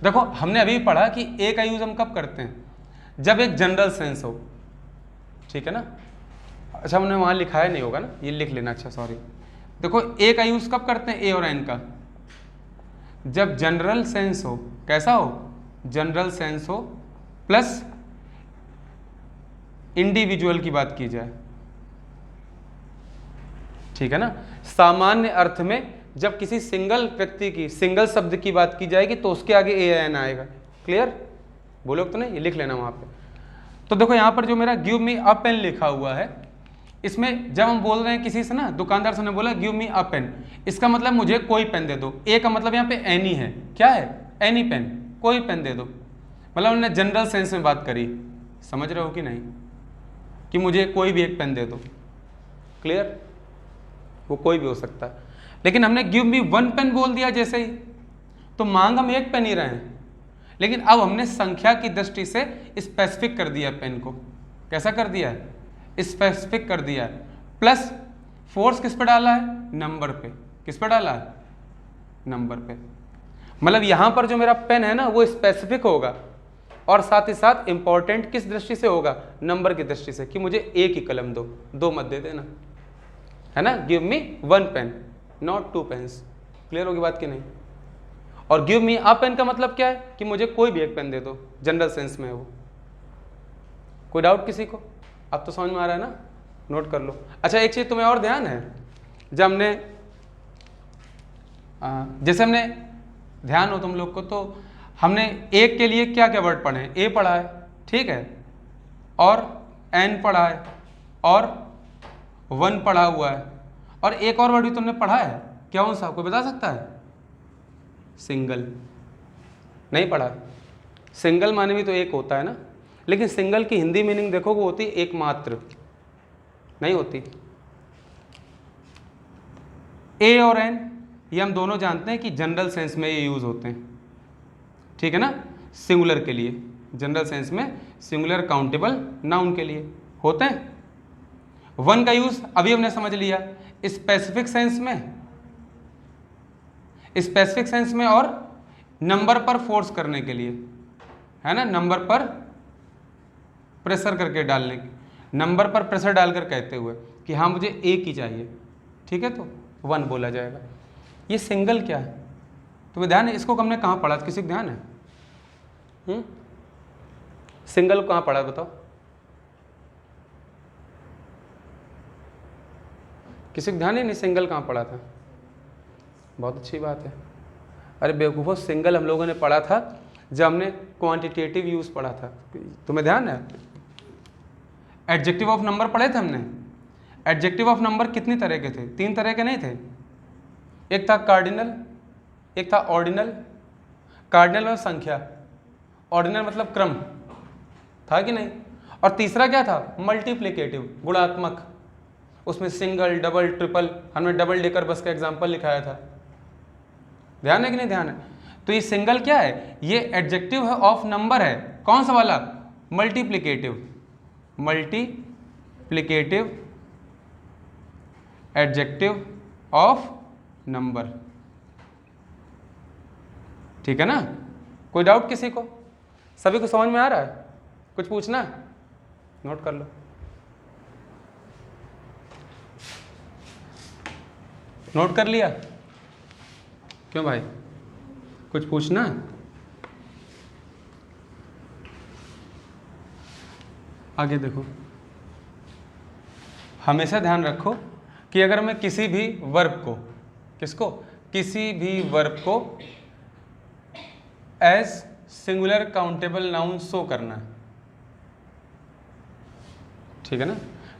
देखो हमने अभी पढ़ा कि ए का यूज़ हम कब करते हैं, जब एक जनरल सेंस हो, ठीक है ना। अच्छा हमने वहाँ लिखाया नहीं होगा ना, ये लिख लेना, अच्छा सॉरी। देखो ए का यूज़ कब करते हैं, ए और एन का, जब जनरल सेंस हो। कैसा हो, जनरल सेंस हो प्लस इंडिविजुअल की बात की जाए, ठीक है ना। सामान्य अर्थ में जब किसी सिंगल व्यक्ति की, सिंगल शब्द की बात की जाएगी तो उसके आगे ए एन आएगा, क्लियर? बोलोगे तो नहीं, ये लिख लेना वहाँ पे। तो देखो यहाँ पर जो मेरा गिव मी अ पेन लिखा हुआ है, इसमें जब हम बोल रहे हैं किसी से ना, दुकानदार से ने बोला गिव मी अ पेन, इसका मतलब मुझे कोई पेन दे दो। ए का मतलब यहाँ पे एनी है, क्या है? एनी पेन, कोई पेन दे दो। मतलब उन्होंने जनरल सेंस में बात करी, समझ रहे हो कि नहीं, कि मुझे कोई भी एक पेन दे दो। क्लियर? वो कोई भी हो सकता है, लेकिन हमने गिव मी वन पेन बोल दिया जैसे ही, तो मांग हम एक पेन ही रहे हैं, लेकिन अब हमने संख्या की दृष्टि से स्पेसिफिक कर दिया पेन को। कैसा कर दिया है? स्पेसिफिक कर दिया है। प्लस फोर्स किस पे डाला है? नंबर पे। किस पे डाला है? नंबर पे। मतलब यहां पर जो मेरा पेन है ना वो स्पेसिफिक होगा, और साथ ही साथ इंपॉर्टेंट किस दृष्टि से होगा? नंबर की दृष्टि से, कि मुझे एक ही कलम दो, दो मत दे देना, है ना। Give me one pen, not two pens. Clear होगी बात कि नहीं? और गिव मी अ पेन का मतलब क्या है? कि मुझे कोई भी एक पेन दे दो, जनरल सेंस में है वो। कोई डाउट किसी को? अब तो समझ में आ रहा है ना, नोट कर लो। अच्छा, एक चीज तुम्हें और ध्यान है, जब हमने जैसे हमने ध्यान हो तुम लोग को, तो हमने एक के लिए क्या क्या वर्ड पढ़े हैं? ए पढ़ा है, ठीक है, और एन पढ़ा है, और वन पढ़ा हुआ है, और एक और वर्ड भी तुमने पढ़ा है, क्या कौन सा? कोई बता सकता है? सिंगल। नहीं पढ़ा? सिंगल माने भी तो एक होता है ना, लेकिन सिंगल की हिंदी मीनिंग देखो वो होती एकमात्र, नहीं होती। ए और एन ये हम दोनों जानते हैं कि जनरल सेंस में ये यूज होते हैं, ठीक है ना, सिंगुलर के लिए, जनरल सेंस में सिंगुलर काउंटेबल नाउन के लिए होते हैं। वन का यूज अभी हमने समझ लिया स्पेसिफिक सेंस में, स्पेसिफिक सेंस में और नंबर पर फोर्स करने के लिए, है ना, नंबर पर प्रेशर करके डालने, नंबर पर प्रेशर डालकर कहते हुए कि हाँ मुझे एक ही चाहिए, ठीक है, तो वन बोला जाएगा। ये सिंगल क्या है तुम्हें ध्यान है? इसको हमने कहाँ पढ़ा? किसी को ध्यान है? सिंगल को कहाँ पढ़ा बताओ? किसी को ध्यान ही नहीं सिंगल कहाँ पढ़ा था? बहुत अच्छी बात है। अरे बेवकूफ़ो, सिंगल हम लोगों ने पढ़ा था जब हमने क्वांटिटेटिव यूज पढ़ा था, तुम्हें ध्यान है? एडजेक्टिव ऑफ नंबर पढ़े थे हमने। एडजेक्टिव ऑफ नंबर कितनी तरह के थे? 3 तरह के नहीं थे? एक था कार्डिनल, एक था ऑर्डिनल। कार्डिनल मतलब संख्या, ऑर्डिनल मतलब क्रम, था कि नहीं? और तीसरा क्या था? मल्टीप्लिकेटिव, गुणात्मक। उसमें सिंगल, डबल, ट्रिपल, हमने डबल डेकर बस का एग्जाम्पल लिखाया था। ध्यान है कि नहीं ध्यान है? तो ये सिंगल क्या है? ये एडजेक्टिव है ऑफ नंबर है। कौन सा वाला? Multiplicative, multiplicative adjective of number, ठीक है ना। कोई डाउट किसी को? सभी को समझ में आ रहा है? कुछ पूछना है? नोट कर लो। नोट कर लिया? क्यों भाई, कुछ पूछना है? आगे देखो, हमेशा ध्यान रखो कि अगर मैं किसी भी वर्ब को, किसको? किसी भी वर्ब को as singular countable noun show करना है, ठीक है ना।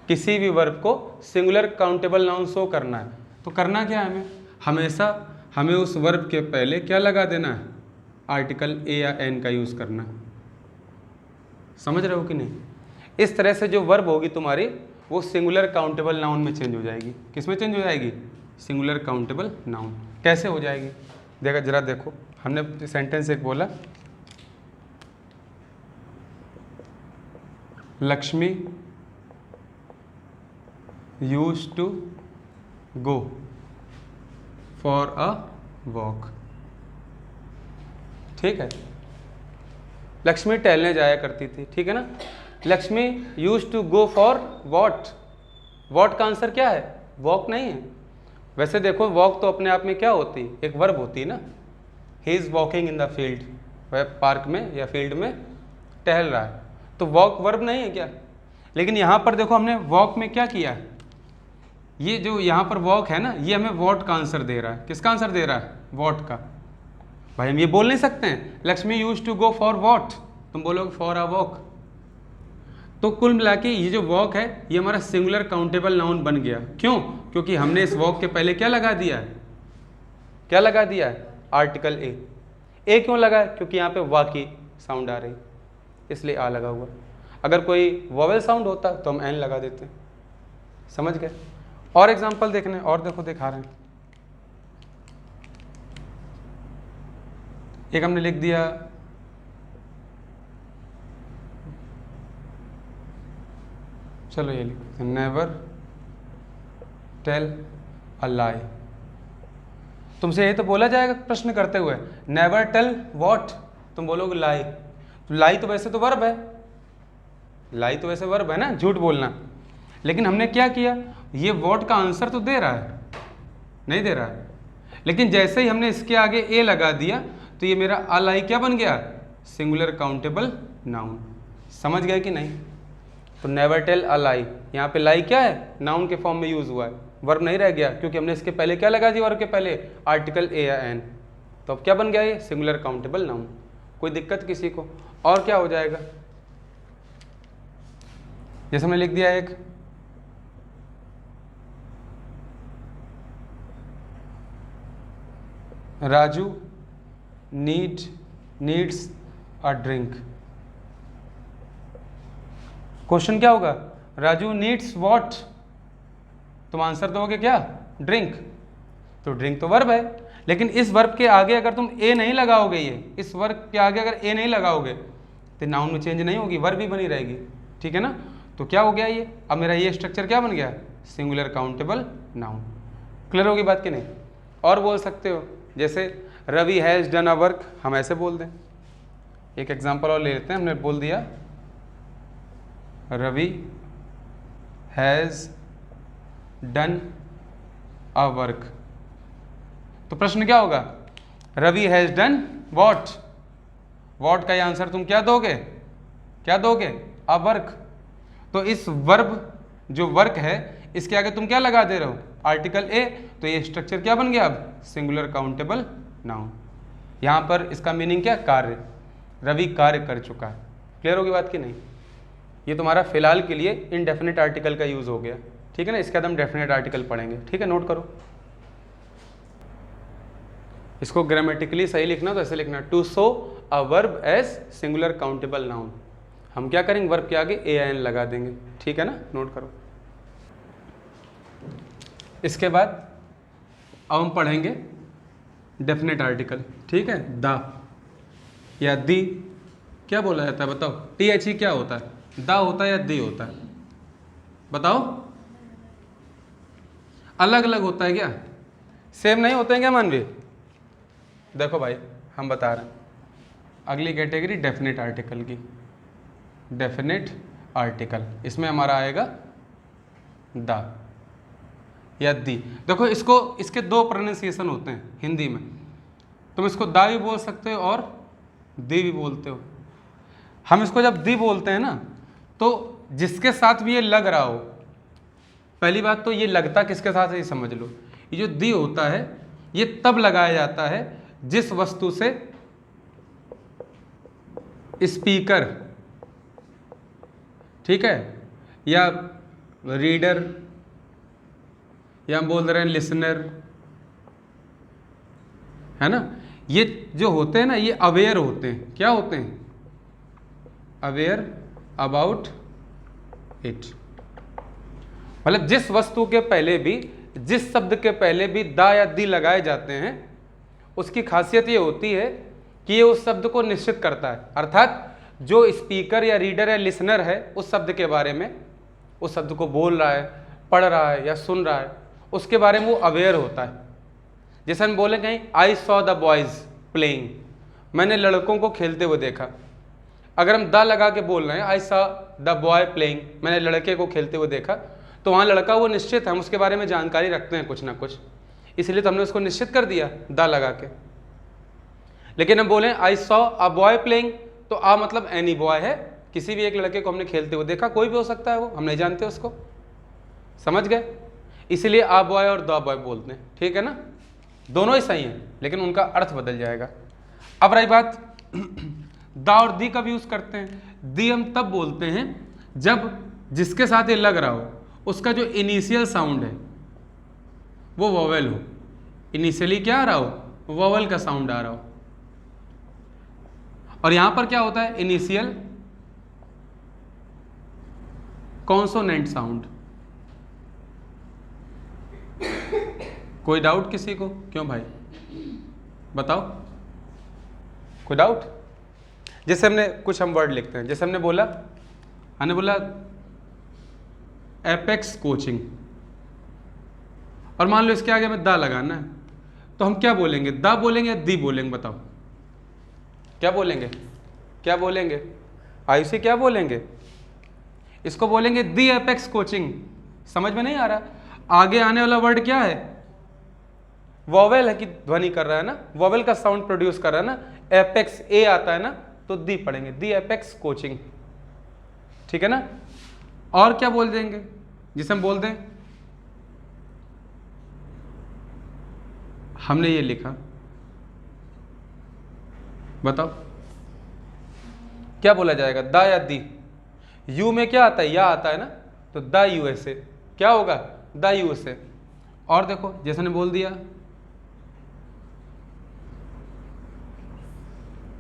किसी भी वर्ब को सिंगुलर काउंटेबल नाउन शो करना है, तो करना क्या है हमें? हमेशा हमें उस वर्ब के पहले क्या लगा देना है? आर्टिकल ए या एन का यूज़ करना है। समझ रहे हो कि नहीं? इस तरह से जो वर्ब होगी तुम्हारी वो सिंगुलर काउंटेबल नाउन में चेंज हो जाएगी। किस में चेंज हो जाएगी? Singular countable noun. कैसे हो जाएगी? देखा जरा देखो, हमने सेंटेंस एक बोला, Lakshmi used to go for a walk, ठीक है। लक्ष्मी टहलने जाया करती थी, ठीक है ना। Lakshmi used to go for what? What का आंसर क्या है? वॉक नहीं है। वैसे देखो वॉक तो अपने आप में क्या होती है? एक वर्ब होती है ना। He is walking in the field, वह पार्क में या फील्ड में टहल रहा है, तो वॉक वर्ब नहीं है क्या? लेकिन यहाँ पर देखो हमने वॉक में क्या किया है, ये जो यहाँ पर वॉक है ना, ये हमें वॉट का आंसर दे रहा है। किसका आंसर दे रहा है? वॉट का। भाई हम ये बोल नहीं सकते हैं Lakshmi use to go for what, तुम बोलोगे फॉर अ वॉक। तो कुल मिला के ये जो वॉक है ये हमारा सिंगुलर काउंटेबल नाउन बन गया। क्यों? क्योंकि हमने इस वॉक के पहले क्या लगा दिया है, क्या लगा दिया है, आर्टिकल ए क्यों लगा है? क्योंकि यहाँ पे वा की साउंड आ रही, इसलिए आ लगा हुआ। अगर कोई वोवेल साउंड होता तो हम एन लगा देते। समझ गए? और एग्जांपल देखने, और देखो दिखा रहे हैं। एक हमने लिख दिया चलो ये लिखते हैं, नेवर टेल अ लाई। तुमसे ये तो बोला जाएगा प्रश्न करते हुए, नेवर टेल व्हाट, तुम बोलोगे लाई। तो लाई तो वैसे तो वर्ब है, लाई तो वैसे वर्ब है ना, झूठ बोलना। लेकिन हमने क्या किया, ये व्हाट का आंसर तो दे रहा है, नहीं दे रहा है, लेकिन जैसे ही हमने इसके आगे ए लगा दिया तो ये मेरा अ लाई क्या बन गया, सिंगुलर काउंटेबल नाउन। समझ गए कि नहीं? तो नेवर टेल अ लाई, यहाँ पे लाई क्या है, नाउन के फॉर्म में यूज हुआ है, वर्ब नहीं रह गया, क्योंकि हमने इसके पहले क्या लगा दिया, वर्ब के पहले आर्टिकल ए या एन। तो अब क्या बन गया ये, सिंगुलर काउंटेबल नाउन। कोई दिक्कत किसी को? और क्या हो जाएगा, जैसे हमने लिख दिया एक Raju needs a drink. Question क्या होगा, राजू नीड्स व्हाट, तुम आंसर दोगे क्या, ड्रिंक। तो ड्रिंक तो वर्ब है, लेकिन इस वर्ब के आगे अगर तुम ए नहीं लगाओगे, ये इस वर्ब के आगे अगर ए नहीं लगाओगे तो नाउन में चेंज नहीं होगी, वर्ब ही बनी रहेगी। ठीक है ना? तो क्या हो गया ये, अब मेरा ये स्ट्रक्चर क्या बन गया, सिंगुलर काउंटेबल नाउन। क्लियर होगी बात कि नहीं? और बोल सकते हो, जैसे Ravi has done a work, हम ऐसे बोल दें। एक एग्जांपल और ले लेते हैं, हमने बोल दिया Ravi has done a work, तो प्रश्न क्या होगा, Ravi has done what, what का ये आंसर तुम क्या दोगे, क्या दोगे, अ वर्क। तो इस वर्ब जो वर्क है इसके आगे तुम क्या लगा दे रहे हो, आर्टिकल ए, तो ये स्ट्रक्चर क्या बन गया अब, सिंगुलर काउंटेबल नाउन। यहाँ पर इसका मीनिंग क्या, कार्य, रवि कार्य कर चुका है। क्लियर होगी बात कि नहीं? ये तुम्हारा फिलहाल के लिए इनडेफिनेट आर्टिकल का यूज हो गया। ठीक है ना? इसके बाद हम डेफिनेट आर्टिकल पढ़ेंगे। ठीक है, नोट करो। इसको ग्रामेटिकली सही लिखना तो ऐसे लिखना, to show a verb as singular countable noun. हम क्या करेंगे, वर्ब के आगे ए एन लगा देंगे। ठीक है ना? नोट करो। इसके बाद अब हम पढ़ेंगे डेफिनेट आर्टिकल। ठीक है, द या दी क्या बोला जाता है, बताओ। टी एच ई क्या होता है, दा होता है या दी होता है, बताओ। अलग अलग होता है क्या, सेम नहीं होते हैं क्या मानवीय? देखो भाई हम बता रहे हैं, अगली कैटेगरी डेफिनेट आर्टिकल की। डेफिनेट आर्टिकल, इसमें हमारा आएगा दा या दी। देखो इसको, इसके दो प्रोनाउंसिएशन होते हैं हिंदी में, तुम इसको दा भी बोल सकते हो और दी भी बोलते हो। हम इसको जब दी बोलते हैं ना, तो जिसके साथ भी ये लग रहा हो, पहली बात तो ये लगता किसके साथ है ये समझ लो। ये जो दी होता है ये तब लगाया जाता है जिस वस्तु से स्पीकर, ठीक है, या रीडर, या हम बोल रहे हैं लिसनर, है ना, ये जो होते हैं ना ये अवेयर होते हैं। क्या होते हैं, अवेयर अबाउट इट। मतलब जिस वस्तु के पहले भी, जिस शब्द के पहले भी दा या दी लगाए जाते हैं, उसकी खासियत ये होती है कि ये उस शब्द को निश्चित करता है। अर्थात जो स्पीकर या रीडर या लिसनर है उस शब्द के बारे में, उस शब्द को बोल रहा है, पढ़ रहा है या सुन रहा है, उसके बारे में वो अवेयर होता है। जैसे हम बोले कहीं I saw the boys playing, मैंने लड़कों को खेलते हुए देखा। अगर हम द लगा के बोल रहे हैं I saw the boy playing, मैंने लड़के को खेलते हुए देखा, तो वहाँ लड़का वो निश्चित है, हम उसके बारे में जानकारी रखते हैं कुछ ना कुछ, इसलिए तो हमने उसको निश्चित कर दिया द लगा के। लेकिन हम बोले I saw a boy playing, तो आ मतलब एनी बॉय है, किसी भी एक लड़के को हमने खेलते हुए देखा, कोई भी हो सकता है वो, हम नहीं जानते उसको। समझ गए? इसलिए आ बॉय और द बॉय बोलते हैं। ठीक है ना? दोनों ही सही हैं लेकिन उनका अर्थ बदल जाएगा। अब रही बात दा और दी कब यूज करते हैं। दी हम तब बोलते हैं जब जिसके साथ ये लग रहा हो उसका जो इनिशियल साउंड है वो वोवेल हो। इनिशियली क्या आ रहा हो, वोवेल का साउंड आ रहा हो। और यहां पर क्या होता है, इनिशियल कॉन्सोनेंट साउंड। कोई डाउट किसी को? क्यों भाई बताओ, कोई डाउट? जैसे हमने कुछ हम वर्ड लिखते हैं, जैसे हमने बोला एपेक्स कोचिंग, और मान लो इसके आगे हमें दा लगाना है, तो हम क्या बोलेंगे, दा बोलेंगे या दी बोलेंगे? बताओ क्या बोलेंगे, क्या बोलेंगे? आयुषी क्या बोलेंगे? इसको बोलेंगे दी एपेक्स कोचिंग। समझ में नहीं आ रहा? आगे आने वाला वर्ड क्या है, वोवेल है कि ध्वनि कर रहा है ना, वोवेल का साउंड प्रोड्यूस कर रहा है ना। एपेक्स ए आता है ना, तो दी पढ़ेंगे, दी एपेक्स कोचिंग, ठीक है ना। और क्या बोल देंगे, जिसे हम बोल दें, हमने ये लिखा, बताओ क्या बोला जाएगा, दा या दी? यू में क्या आता है, या आता है ना, तो दा यूएसए क्या होगा, दा यूएसए। और देखो जैसे ने बोल दिया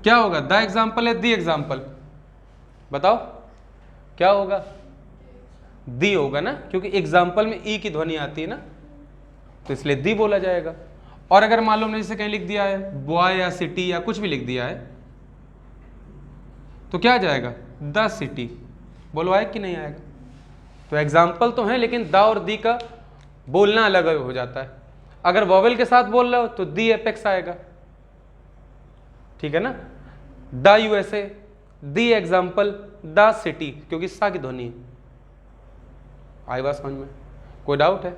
क्या होगा, द एग्जाम्पल है दी एग्जाम्पल? बताओ क्या होगा, दी होगा ना, क्योंकि एग्जाम्पल में ई की ध्वनि आती है ना, तो इसलिए दी बोला जाएगा। और अगर मान लो हमने जैसे कहीं लिख दिया है बॉय या सिटी या कुछ भी लिख दिया है, तो क्या आ जाएगा, द सिटी। बोलो आएगा कि नहीं आएगा? तो एग्जाम्पल तो है, लेकिन द और दी का बोलना अलग हो जाता है। अगर वोवेल के साथ बोल रहे हो तो दी एपेक्स आएगा, ठीक है ना। The USA, the example, the city, क्योंकि सा की ध्वनि है। आई बात समझ में? कोई डाउट है?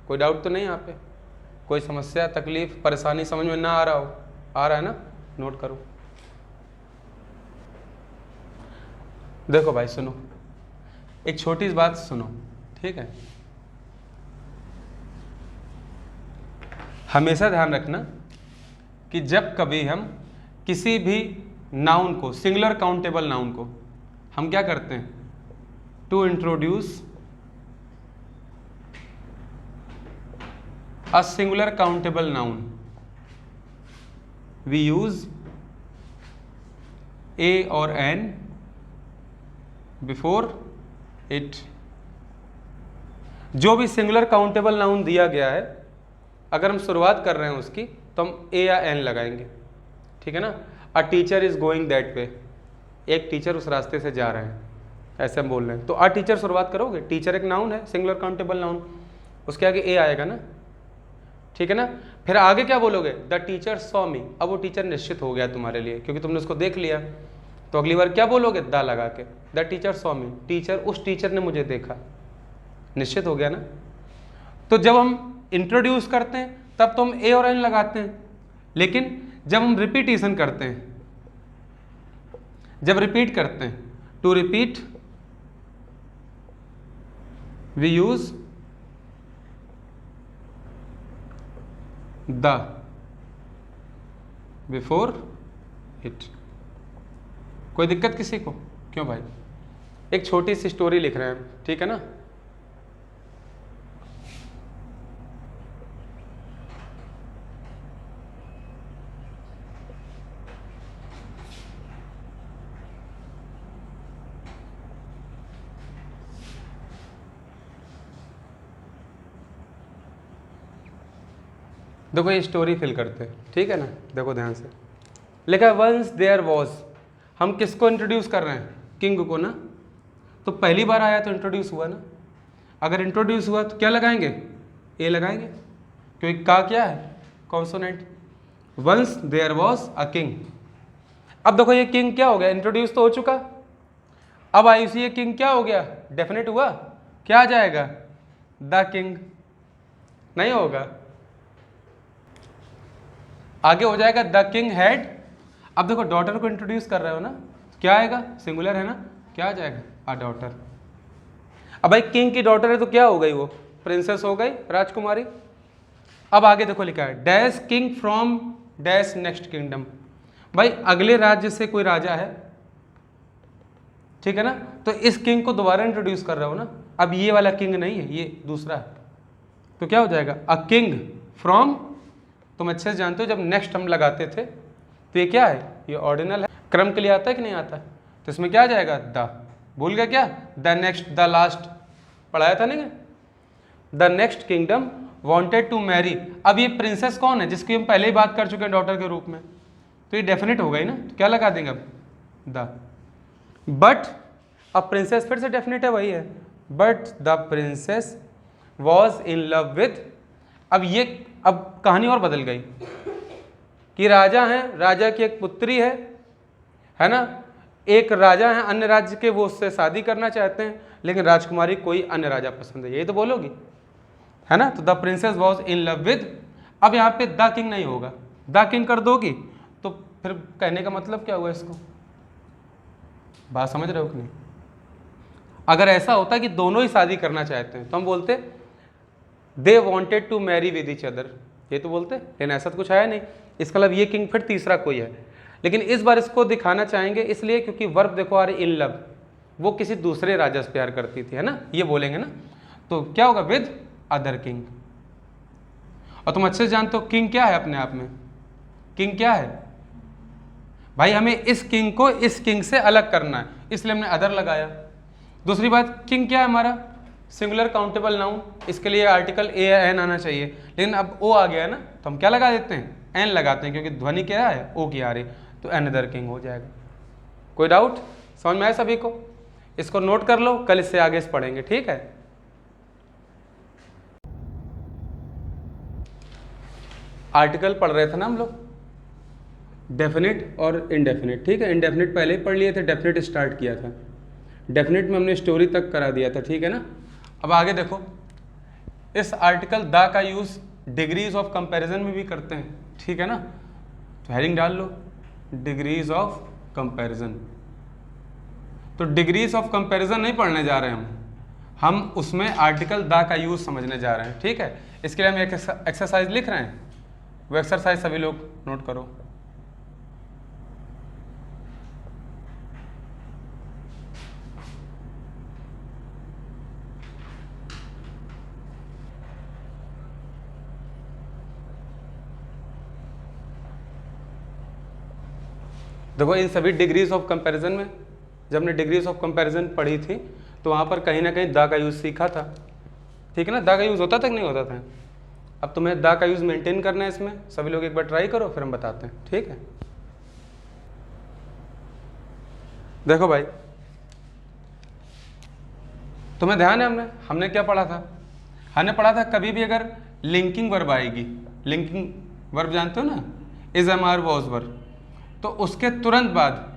कोई डाउट तो नहीं यहाँ पे? कोई समस्या, तकलीफ, परेशानी समझ में ना आ रहा हो? आ रहा है ना? नोट करो। देखो भाई सुनो, एक छोटी सी बात सुनो, ठीक है। हमेशा ध्यान रखना कि जब कभी हम किसी भी नाउन को, सिंगुलर काउंटेबल नाउन को, हम क्या करते हैं, to introduce a singular countable noun we use a और एन बिफोर इट। जो भी सिंगुलर काउंटेबल नाउन दिया गया है, अगर हम शुरुआत कर रहे हैं उसकी, तो हम ए या एन लगाएंगे, ठीक है ना। A teacher is going that way, एक टीचर उस रास्ते से जा रहे हैं, ऐसे हम बोल रहे हैं, तो अ टीचर शुरुआत करोगे। टीचर एक नाउन है, सिंगुलर काउंटेबल नाउन, उसके आगे ए आएगा ना, ठीक है ना। फिर आगे क्या बोलोगे, द टीचर सॉ मी। अब वो टीचर निश्चित हो गया तुम्हारे लिए, क्योंकि तुमने उसको देख लिया, तो अगली बार क्या बोलोगे, द लगा के, the teacher saw me, teacher, उस टीचर ने मुझे देखा, निश्चित हो गया ना। तो जब हम इंट्रोड्यूस करते हैं तब तो हम ए और एन लगाते हैं, लेकिन जब हम रिपीटिशन करते हैं, जब रिपीट करते हैं, to repeat we use the before it. कोई दिक्कत किसी को? क्यों भाई? एक छोटी सी स्टोरी लिख रहे हैं, ठीक है ना। देखो ये स्टोरी फिल करते हैं, ठीक है ना। देखो ध्यान से लिखा है, वंस देयर वॉज। हम किसको इंट्रोड्यूस कर रहे हैं, किंग को ना। तो पहली बार आया तो इंट्रोड्यूस हुआ ना, अगर इंट्रोड्यूस हुआ तो क्या लगाएंगे, ए लगाएंगे, क्योंकि का क्या है, consonant. Once there was a king. अब देखो ये किंग क्या हो गया, इंट्रोड्यूस तो हो चुका। अब आयुषी ये किंग क्या हो गया, डेफिनेट हुआ, क्या आ जाएगा, द किंग। नहीं होगा, आगे हो जाएगा द किंग हैड। अब देखो डॉटर को इंट्रोड्यूस कर रहे हो ना, क्या आएगा, सिंगुलर है ना, क्या आ जाएगा, अ डॉटर। अब भाई किंग की डॉटर है तो क्या हो गई, वो प्रिंसेस हो गई, राजकुमारी। अब आगे देखो लिखा है, dash king from dash next kingdom. भाई अगले राज्य से कोई राजा है, ठीक है ना, तो इस किंग को दोबारा इंट्रोड्यूस कर रहा हो ना, अब ये वाला किंग नहीं है, ये दूसरा है, तो क्या हो जाएगा, अ किंग फ्रॉम, तुम अच्छे से जानते हो जब नेक्स्ट हम लगाते थे तो ये क्या है, ये ऑर्डिनल है, क्रम के लिए आता है कि नहीं आता है, तो इसमें क्या आ जाएगा, द, भूल गया क्या, द नेक्स्ट, द लास्ट पढ़ाया था नहीं, the next kingdom wanted to marry. अब ये प्रिंसेस कौन है, जिसकी हम पहले ही बात कर चुके हैं डॉटर के रूप में, तो ये डेफिनेट हो गई ना, तो क्या लगा देंगे अब, द, बट अब प्रिंसेस फिर से डेफिनेट है, वही है, but the princess was in love with, अब ये, अब कहानी और बदल गई कि राजा हैं, राजा की एक पुत्री है ना, एक राजा है अन्य राज्य के, वो उससे शादी करना चाहते हैं, लेकिन राजकुमारी कोई अन्य राजा पसंद है, यही तो बोलोगी, है ना, तो the princess was in love with, अब यहाँ पे द किंग नहीं होगा, द किंग कर दोगी, तो फिर कहने का मतलब क्या हुआ इसको, बात समझ रहे हो कि नहीं, अगर ऐसा होता कि दोनों ही शादी करना चाहते हैं तो हम बोलते they wanted to marry with each other, ये तो बोलते, लेकिन ऐसा तो कुछ आया नहीं, इसका मतलब ये किंग फिर तीसरा कोई है, लेकिन इस बार इसको दिखाना चाहेंगे इसलिए क्योंकि वर्ब देखो आ रही इन लव, वो किसी दूसरे राजा से प्यार करती थी, है ना, ये बोलेंगे ना, तो क्या होगा, विद अदर किंग, और तुम अच्छे से जानते हो किंग क्या है अपने आप में, किंग क्या है भाई, हमें इस किंग को इस किंग से अलग करना है, इसलिए हमने अदर लगाया। दूसरी बात, किंग क्या है हमारा, सिंगुलर काउंटेबल नाउन, इसके लिए आर्टिकल ए या एन आना चाहिए, लेकिन अब ओ आ गया है ना, तो हम क्या लगा देते हैं, एन लगाते हैं, क्योंकि ध्वनि क्या है, ओ की आ रही, तो अनदर किंग हो जाएगा। कोई डाउट, समझ में आया सभी को, इसको नोट कर लो, कल इससे आगे पढ़ेंगे, ठीक है। आर्टिकल पढ़ रहे थे ना हम लोग, डेफिनेट और इनडेफिनेट, ठीक है, इनडेफिनेट पहले ही पढ़ लिए थे, डेफिनेट स्टार्ट किया था, डेफिनेट में हमने स्टोरी तक करा दिया था, ठीक है ना। अब आगे देखो, इस आर्टिकल द का यूज डिग्रीज ऑफ कंपैरिजन में भी करते हैं, ठीक है ना, तो हेडिंग डाल लो, डिग्रीज ऑफ कंपैरिजन, तो डिग्रीज ऑफ कंपैरिजन नहीं पढ़ने जा रहे हैं हम उसमें आर्टिकल द का यूज समझने जा रहे हैं, ठीक है। इसके लिए हम एक एक्सरसाइज लिख रहे हैं, वो एक्सरसाइज सभी लोग नोट करो। देखो इन सभी डिग्रीज ऑफ कंपैरिजन में, जब हमने डिग्रीज ऑफ कंपैरिजन पढ़ी थी तो वहाँ पर कहीं ना कहीं द का यूज़ सीखा था, ठीक है ना, द का यूज़ होता था कि नहीं होता था। अब तुम्हें द का यूज़ मेंटेन करना है इसमें, सभी लोग एक बार ट्राई करो फिर हम बताते हैं, ठीक है। देखो भाई, तुम्हें ध्यान है हमने क्या पढ़ा था, हमने पढ़ा था कभी भी अगर लिंकिंग वर्ब आएगी, लिंकिंग वर्ब जानते हो ना, is am are was verb, तो उसके तुरंत बाद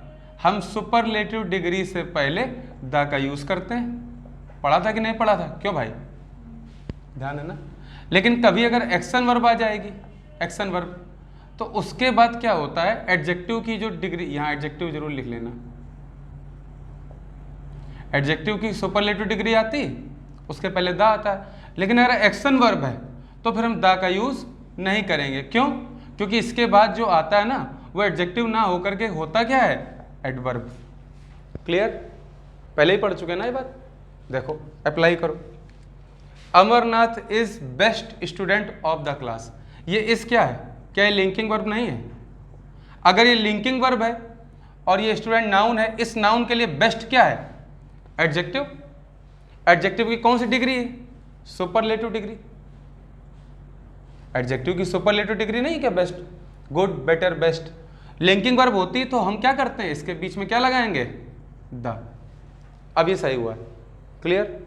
हम सुपरलेटिव डिग्री से पहले द का यूज करते हैं, पढ़ा था कि नहीं पढ़ा था, क्यों भाई, ध्यान है ना। लेकिन कभी अगर एक्शन वर्ब आ जाएगी, एक्शन वर्ब, तो उसके बाद क्या होता है, एडजेक्टिव की जो डिग्री, यहाँ एडजेक्टिव जरूर लिख लेना, एडजेक्टिव की सुपरलेटिव डिग्री आती, उसके पहले द आता है, लेकिन अगर एक्शन वर्ब है तो फिर हम द का यूज नहीं करेंगे, क्यों, क्योंकि इसके बाद जो आता है ना वो एडजेक्टिव ना होकर के होता क्या है, एडवर्ब। क्लियर, पहले ही पढ़ चुके हैं ना ये बात, देखो अप्लाई करो। Amarnath is best student of the class, ये इस क्या है, क्या ये लिंकिंग वर्ब नहीं है, अगर ये लिंकिंग वर्ब है और ये स्टूडेंट नाउन है, इस नाउन के लिए बेस्ट क्या है, एडजेक्टिव, एडजेक्टिव की कौन सी डिग्री है, सुपरलेटिव डिग्री, एडजेक्टिव की सुपरलेटिव डिग्री नहीं क्या, best, good, better, best. Linking verb होती तो हम क्या करते हैं, इसके बीच में क्या लगाएंगे, द, अब ये सही हुआ, clear.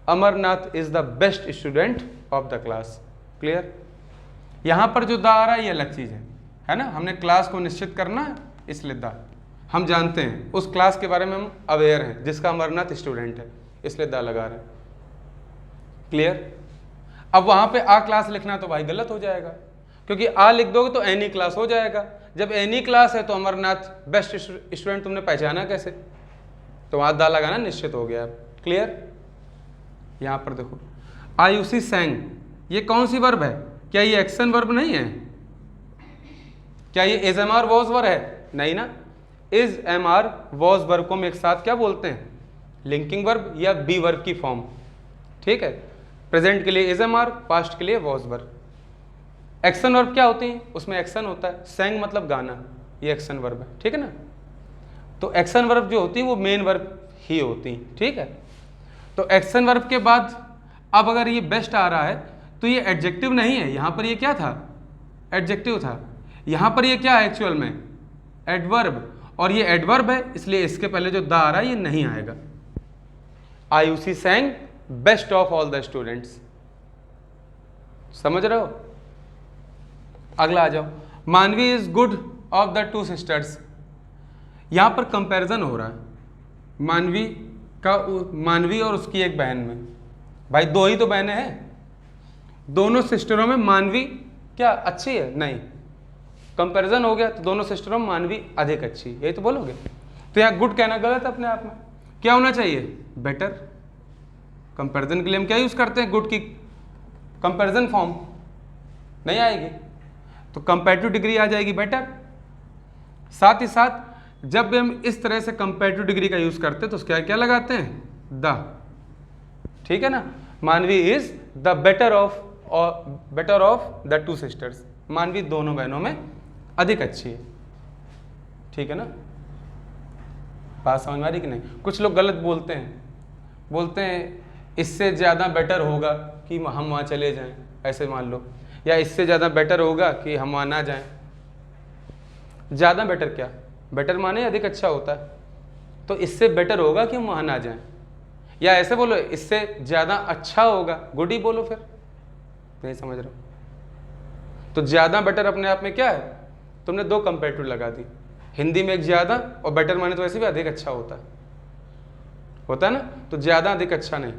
Amarnath is the best student of the class, clear. यहां पर जो द आ रहा है ये अलग चीज है ना, हमने क्लास को निश्चित करना है इसलिए द, हम जानते हैं उस क्लास के बारे में हम अवेयर हैं जिसका अमरनाथ स्टूडेंट है, इसलिए द लगा रहे हैं, क्लियर। अब वहां पे आ क्लास लिखना तो भाई गलत हो जाएगा, क्योंकि आ लिख दोगे तो एनी क्लास हो जाएगा, जब एनी क्लास है तो अमरनाथ बेस्ट स्टूडेंट तुमने पहचाना कैसे, तो वहां दा लगाना निश्चित हो गया, क्लियर। यहां पर देखो आयुषी सैंग, ये कौन सी वर्ब है, क्या ये एक्शन वर्ब नहीं है, क्या ये एजएमआर वॉज वर्ब है, नहीं ना। Is, am are, was verb को हम एक साथ क्या बोलते हैं, लिंकिंग वर्ब या बी वर्ब की फॉर्म। ठीक है, प्रेजेंट के लिए इज एम आर, पास्ट के लिए वॉज वर्ब। एक्शन वर्ब क्या होती है, उसमें एक्शन होता है, सेंग मतलब गाना, ये एक्शन वर्ब है। ठीक है ना, तो एक्शन वर्ब जो होती है वो मेन वर्ब ही होती है। ठीक है, तो एक्शन वर्ब के बाद अब अगर ये बेस्ट आ रहा है तो ये एडजेक्टिव नहीं है, यहां पर ये क्या था, एडजेक्टिव था। यहां पर ये क्या है एक्चुअल में, एडवर्ब, और ये एडवर्ब है, इसलिए इसके पहले जो द आ रहा है ये नहीं आएगा। Ayushi सैंग best of all the students, समझ रहे हो। अगला आ जाओ, मानवी is good of the two sisters. यहां पर कंपैरिजन हो रहा है मानवी का, मानवी और उसकी एक बहन में। भाई दो ही तो बहनें हैं, दोनों सिस्टरों में मानवी क्या अच्छी है, नहीं, कंपैरिजन हो गया तो दोनों सिस्टरों में मानवी अधिक अच्छी, यही तो बोलोगे। तो यहाँ गुड कहना गलत है अपने आप में, क्या होना चाहिए, बेटर। कंपैरिजन के लिए हम क्या यूज करते हैं, गुड की कंपैरिजन फॉर्म नहीं आएगी तो कंपैरेटिव डिग्री आ जाएगी बेटर। साथ ही साथ जब भी हम इस तरह से कंपैरेटिव डिग्री का यूज करते हैं तो उसके क्या लगाते हैं, द। ठीक है ना, मानवी is the better of the two sisters, मानवी दोनों बहनों में अधिक अच्छी है। ठीक है ना, बात समझ में आ रही कि नहीं। कुछ लोग गलत बोलते हैं इससे ज़्यादा बेटर होगा कि हम वहाँ चले जाएं, ऐसे मान लो, या इससे ज़्यादा बेटर होगा कि हम वहाँ ना जाएं। ज़्यादा बेटर क्या, बेटर माने अधिक अच्छा होता है, तो इससे बेटर होगा कि हम वहाँ ना जाएं, या ऐसे बोलो इससे ज़्यादा अच्छा होगा, गुड ही बोलो फिर, नहीं समझ रहे हो। तो ज़्यादा बेटर अपने आप में क्या है, तुमने दो कंपैरेटिव लगा दी, हिंदी में एक ज़्यादा और बेटर माने तो वैसे भी अधिक अच्छा होता है ना, तो ज़्यादा अधिक अच्छा नहीं,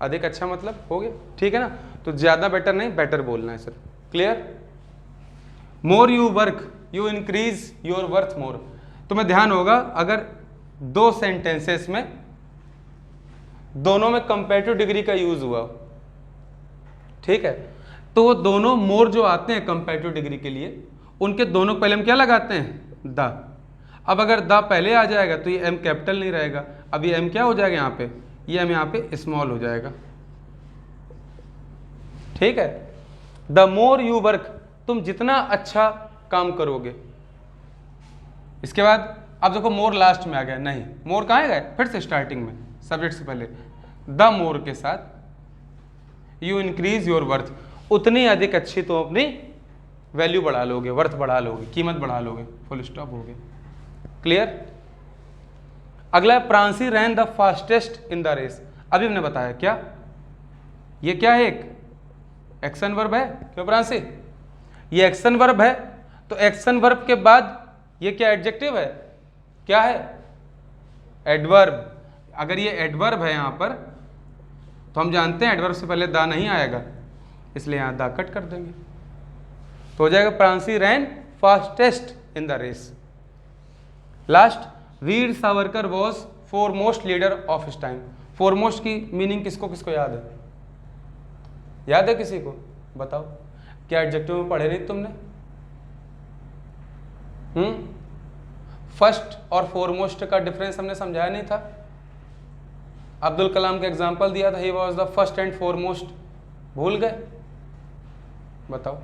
अधिक अच्छा मतलब हो गया। ठीक है ना, तो ज़्यादा बेटर नहीं, बेटर बोलना है sir, clear. More you work you increase your worth more. तुम्हें ध्यान होगा अगर दो सेंटेंसेस में दोनों में कंपैरेटिव डिग्री का यूज हुआ, ठीक है, तो वो दोनों मोर जो आते हैं कंपैरेटिव डिग्री के लिए, उनके दोनों पहले हम क्या लगाते हैं, द। अब अगर द पहले आ जाएगा तो ये एम कैपिटल नहीं रहेगा, अब ये एम क्या हो जाएगा यहाँ पे, ये एम यहाँ पे स्मॉल हो जाएगा। ठीक है, द मोर यू वर्क, तुम जितना अच्छा काम करोगे। इसके बाद अब देखो मोर लास्ट में आ गया, नहीं, मोर कहाँ गए, फिर से स्टार्टिंग में सब्जेक्ट से पहले द मोर के साथ यू इंक्रीज योर वर्थ, उतनी अधिक अच्छी तुम अपनी वैल्यू बढ़ा लोगे, वर्थ बढ़ा लोगे, कीमत बढ़ा लोगे, फुल स्टॉप हो गए, क्लियर। अगला है Pransi ran the fastest in the race. अभी हमने बताया क्या, ये क्या है, एक एक्शन वर्ब है, क्यों प्रांसी, ये एक्शन वर्ब है, तो एक्शन वर्ब के बाद ये क्या एडजेक्टिव है, क्या है, एडवर्ब। अगर ये एडवर्ब है यहां पर तो हम जानते हैं एडवर्ब से पहले दा नहीं आएगा, इसलिए यहां दा कट कर देंगे, तो हो जाएगा Pransi ran fastest in the race. Last, Veer Savarkar was foremost leader of his time. Foremost की मीनिंग किसको किसको याद है, याद है किसी को, बताओ, क्या एडजेक्टिव में पढ़े नहीं तुमने, फर्स्ट और फोरमोस्ट का डिफरेंस हमने समझाया नहीं था। अब्दुल कलाम का एग्जांपल दिया था, he was the first and foremost, भूल गए, बताओ,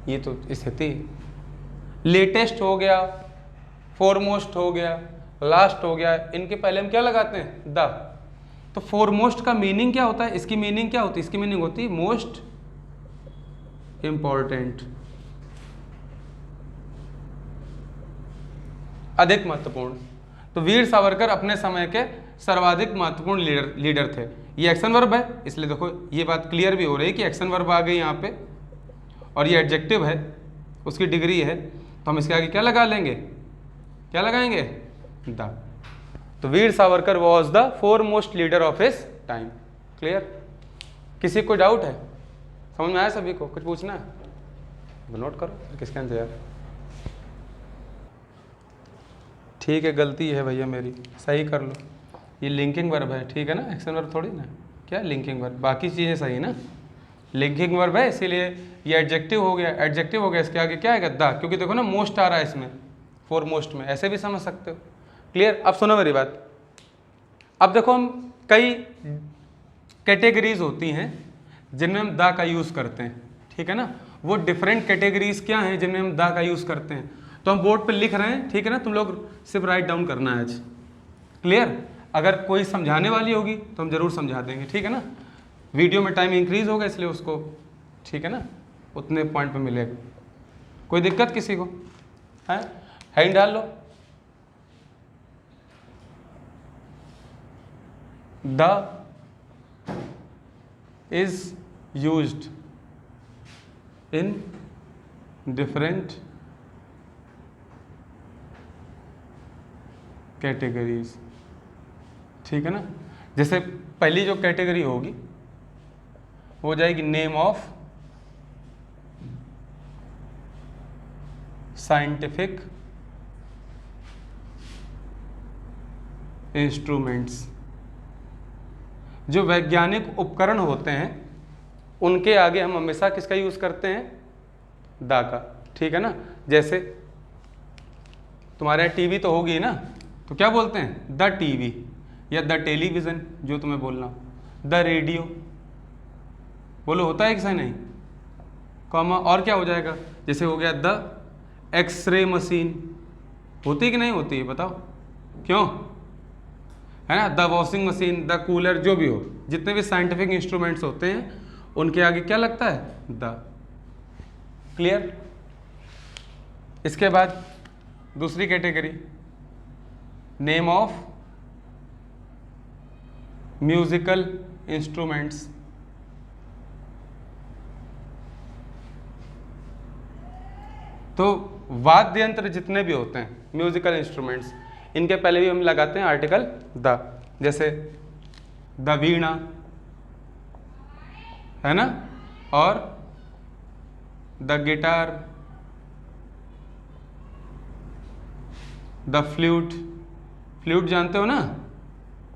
ये तो स्थिति। लेटेस्ट हो गया, फोरमोस्ट हो गया, लास्ट हो गया, इनके पहले हम क्या लगाते हैं, द। तो फोरमोस्ट का मीनिंग क्या होता है, इसकी मीनिंग क्या होती है, इसकी मीनिंग होती है मोस्ट इंपॉर्टेंट, अधिक महत्वपूर्ण। तो वीर सावरकर अपने समय के सर्वाधिक महत्वपूर्ण लीडर थे। ये एक्शन वर्ब है, इसलिए देखो ये बात क्लियर भी हो रही है कि एक्शन वर्ब आ गई यहाँ पे, और ये एडजेक्टिव है, उसकी डिग्री है, तो हम इसके आगे क्या लगा लेंगे, क्या लगाएंगे, द। तो Veer Savarkar was the foremost leader of his time, clear. किसी को डाउट है, समझ में आया सभी को, कुछ पूछना है, नोट करो, किसके इंतजार। ठीक है, गलती है भैया मेरी, सही कर लो, ये लिंकिंग वर्ब है, ठीक है ना, एक्शन वर्ब थोड़ी ना, क्या लिंकिंग वर्ब, बाकी चीज़ें सही ना, लिंकिंग वर्ब है, इसीलिए ये एडजेक्टिव हो गया, एडजेक्टिव हो गया, इसके आगे क्या आएगा, द, क्योंकि देखो ना मोस्ट आ रहा है इसमें, फोरमोस्ट में, ऐसे भी समझ सकते हो। क्लियर? अब सुनो मेरी बात। अब देखो हम कई कैटेगरीज होती हैं जिनमें हम द का यूज़ करते हैं, ठीक है ना। वो डिफरेंट कैटेगरीज क्या हैं जिनमें हम द का यूज़ करते हैं, तो हम बोर्ड पे लिख रहे हैं, ठीक है ना। तुम लोग सिर्फ राइट डाउन करना है आज। क्लियर? अगर कोई समझाने वाली होगी तो हम ज़रूर समझा देंगे, ठीक है ना। वीडियो में टाइम इंक्रीज होगा इसलिए उसको, ठीक है ना, उतने पॉइंट पे मिलेगा। कोई दिक्कत किसी को है? हैंड डाल लो। The is used in different categories, ठीक है ना। जैसे पहली जो कैटेगरी होगी वो हो जाएगी नेम ऑफ साइंटिफिक इंस्ट्रूमेंट्स। जो वैज्ञानिक उपकरण होते हैं उनके आगे हम हमेशा किसका यूज़ करते हैं? दा का, ठीक है ना। जैसे तुम्हारे यहाँ टीवी तो होगी ना, तो क्या बोलते हैं? द टीवी या द टेलीविज़न, जो तुम्हें बोलना। द रेडियो बोलो, होता है कि सही नहीं? कॉमा और क्या हो जाएगा? जैसे हो गया द एक्सरे मशीन, होती कि नहीं होती है बताओ? क्यों? है ना। The washing machine, the cooler, जो भी हो, जितने भी साइंटिफिक इंस्ट्रूमेंट्स होते हैं उनके आगे क्या लगता है? द। क्लियर? इसके बाद दूसरी category, name of musical instruments. तो वाद्य यंत्र जितने भी होते हैं, म्यूजिकल इंस्ट्रूमेंट्स, इनके पहले भी हम लगाते हैं आर्टिकल द। जैसे द वीणा, है ना, और the guitar, the flute. Flute जानते हो ना,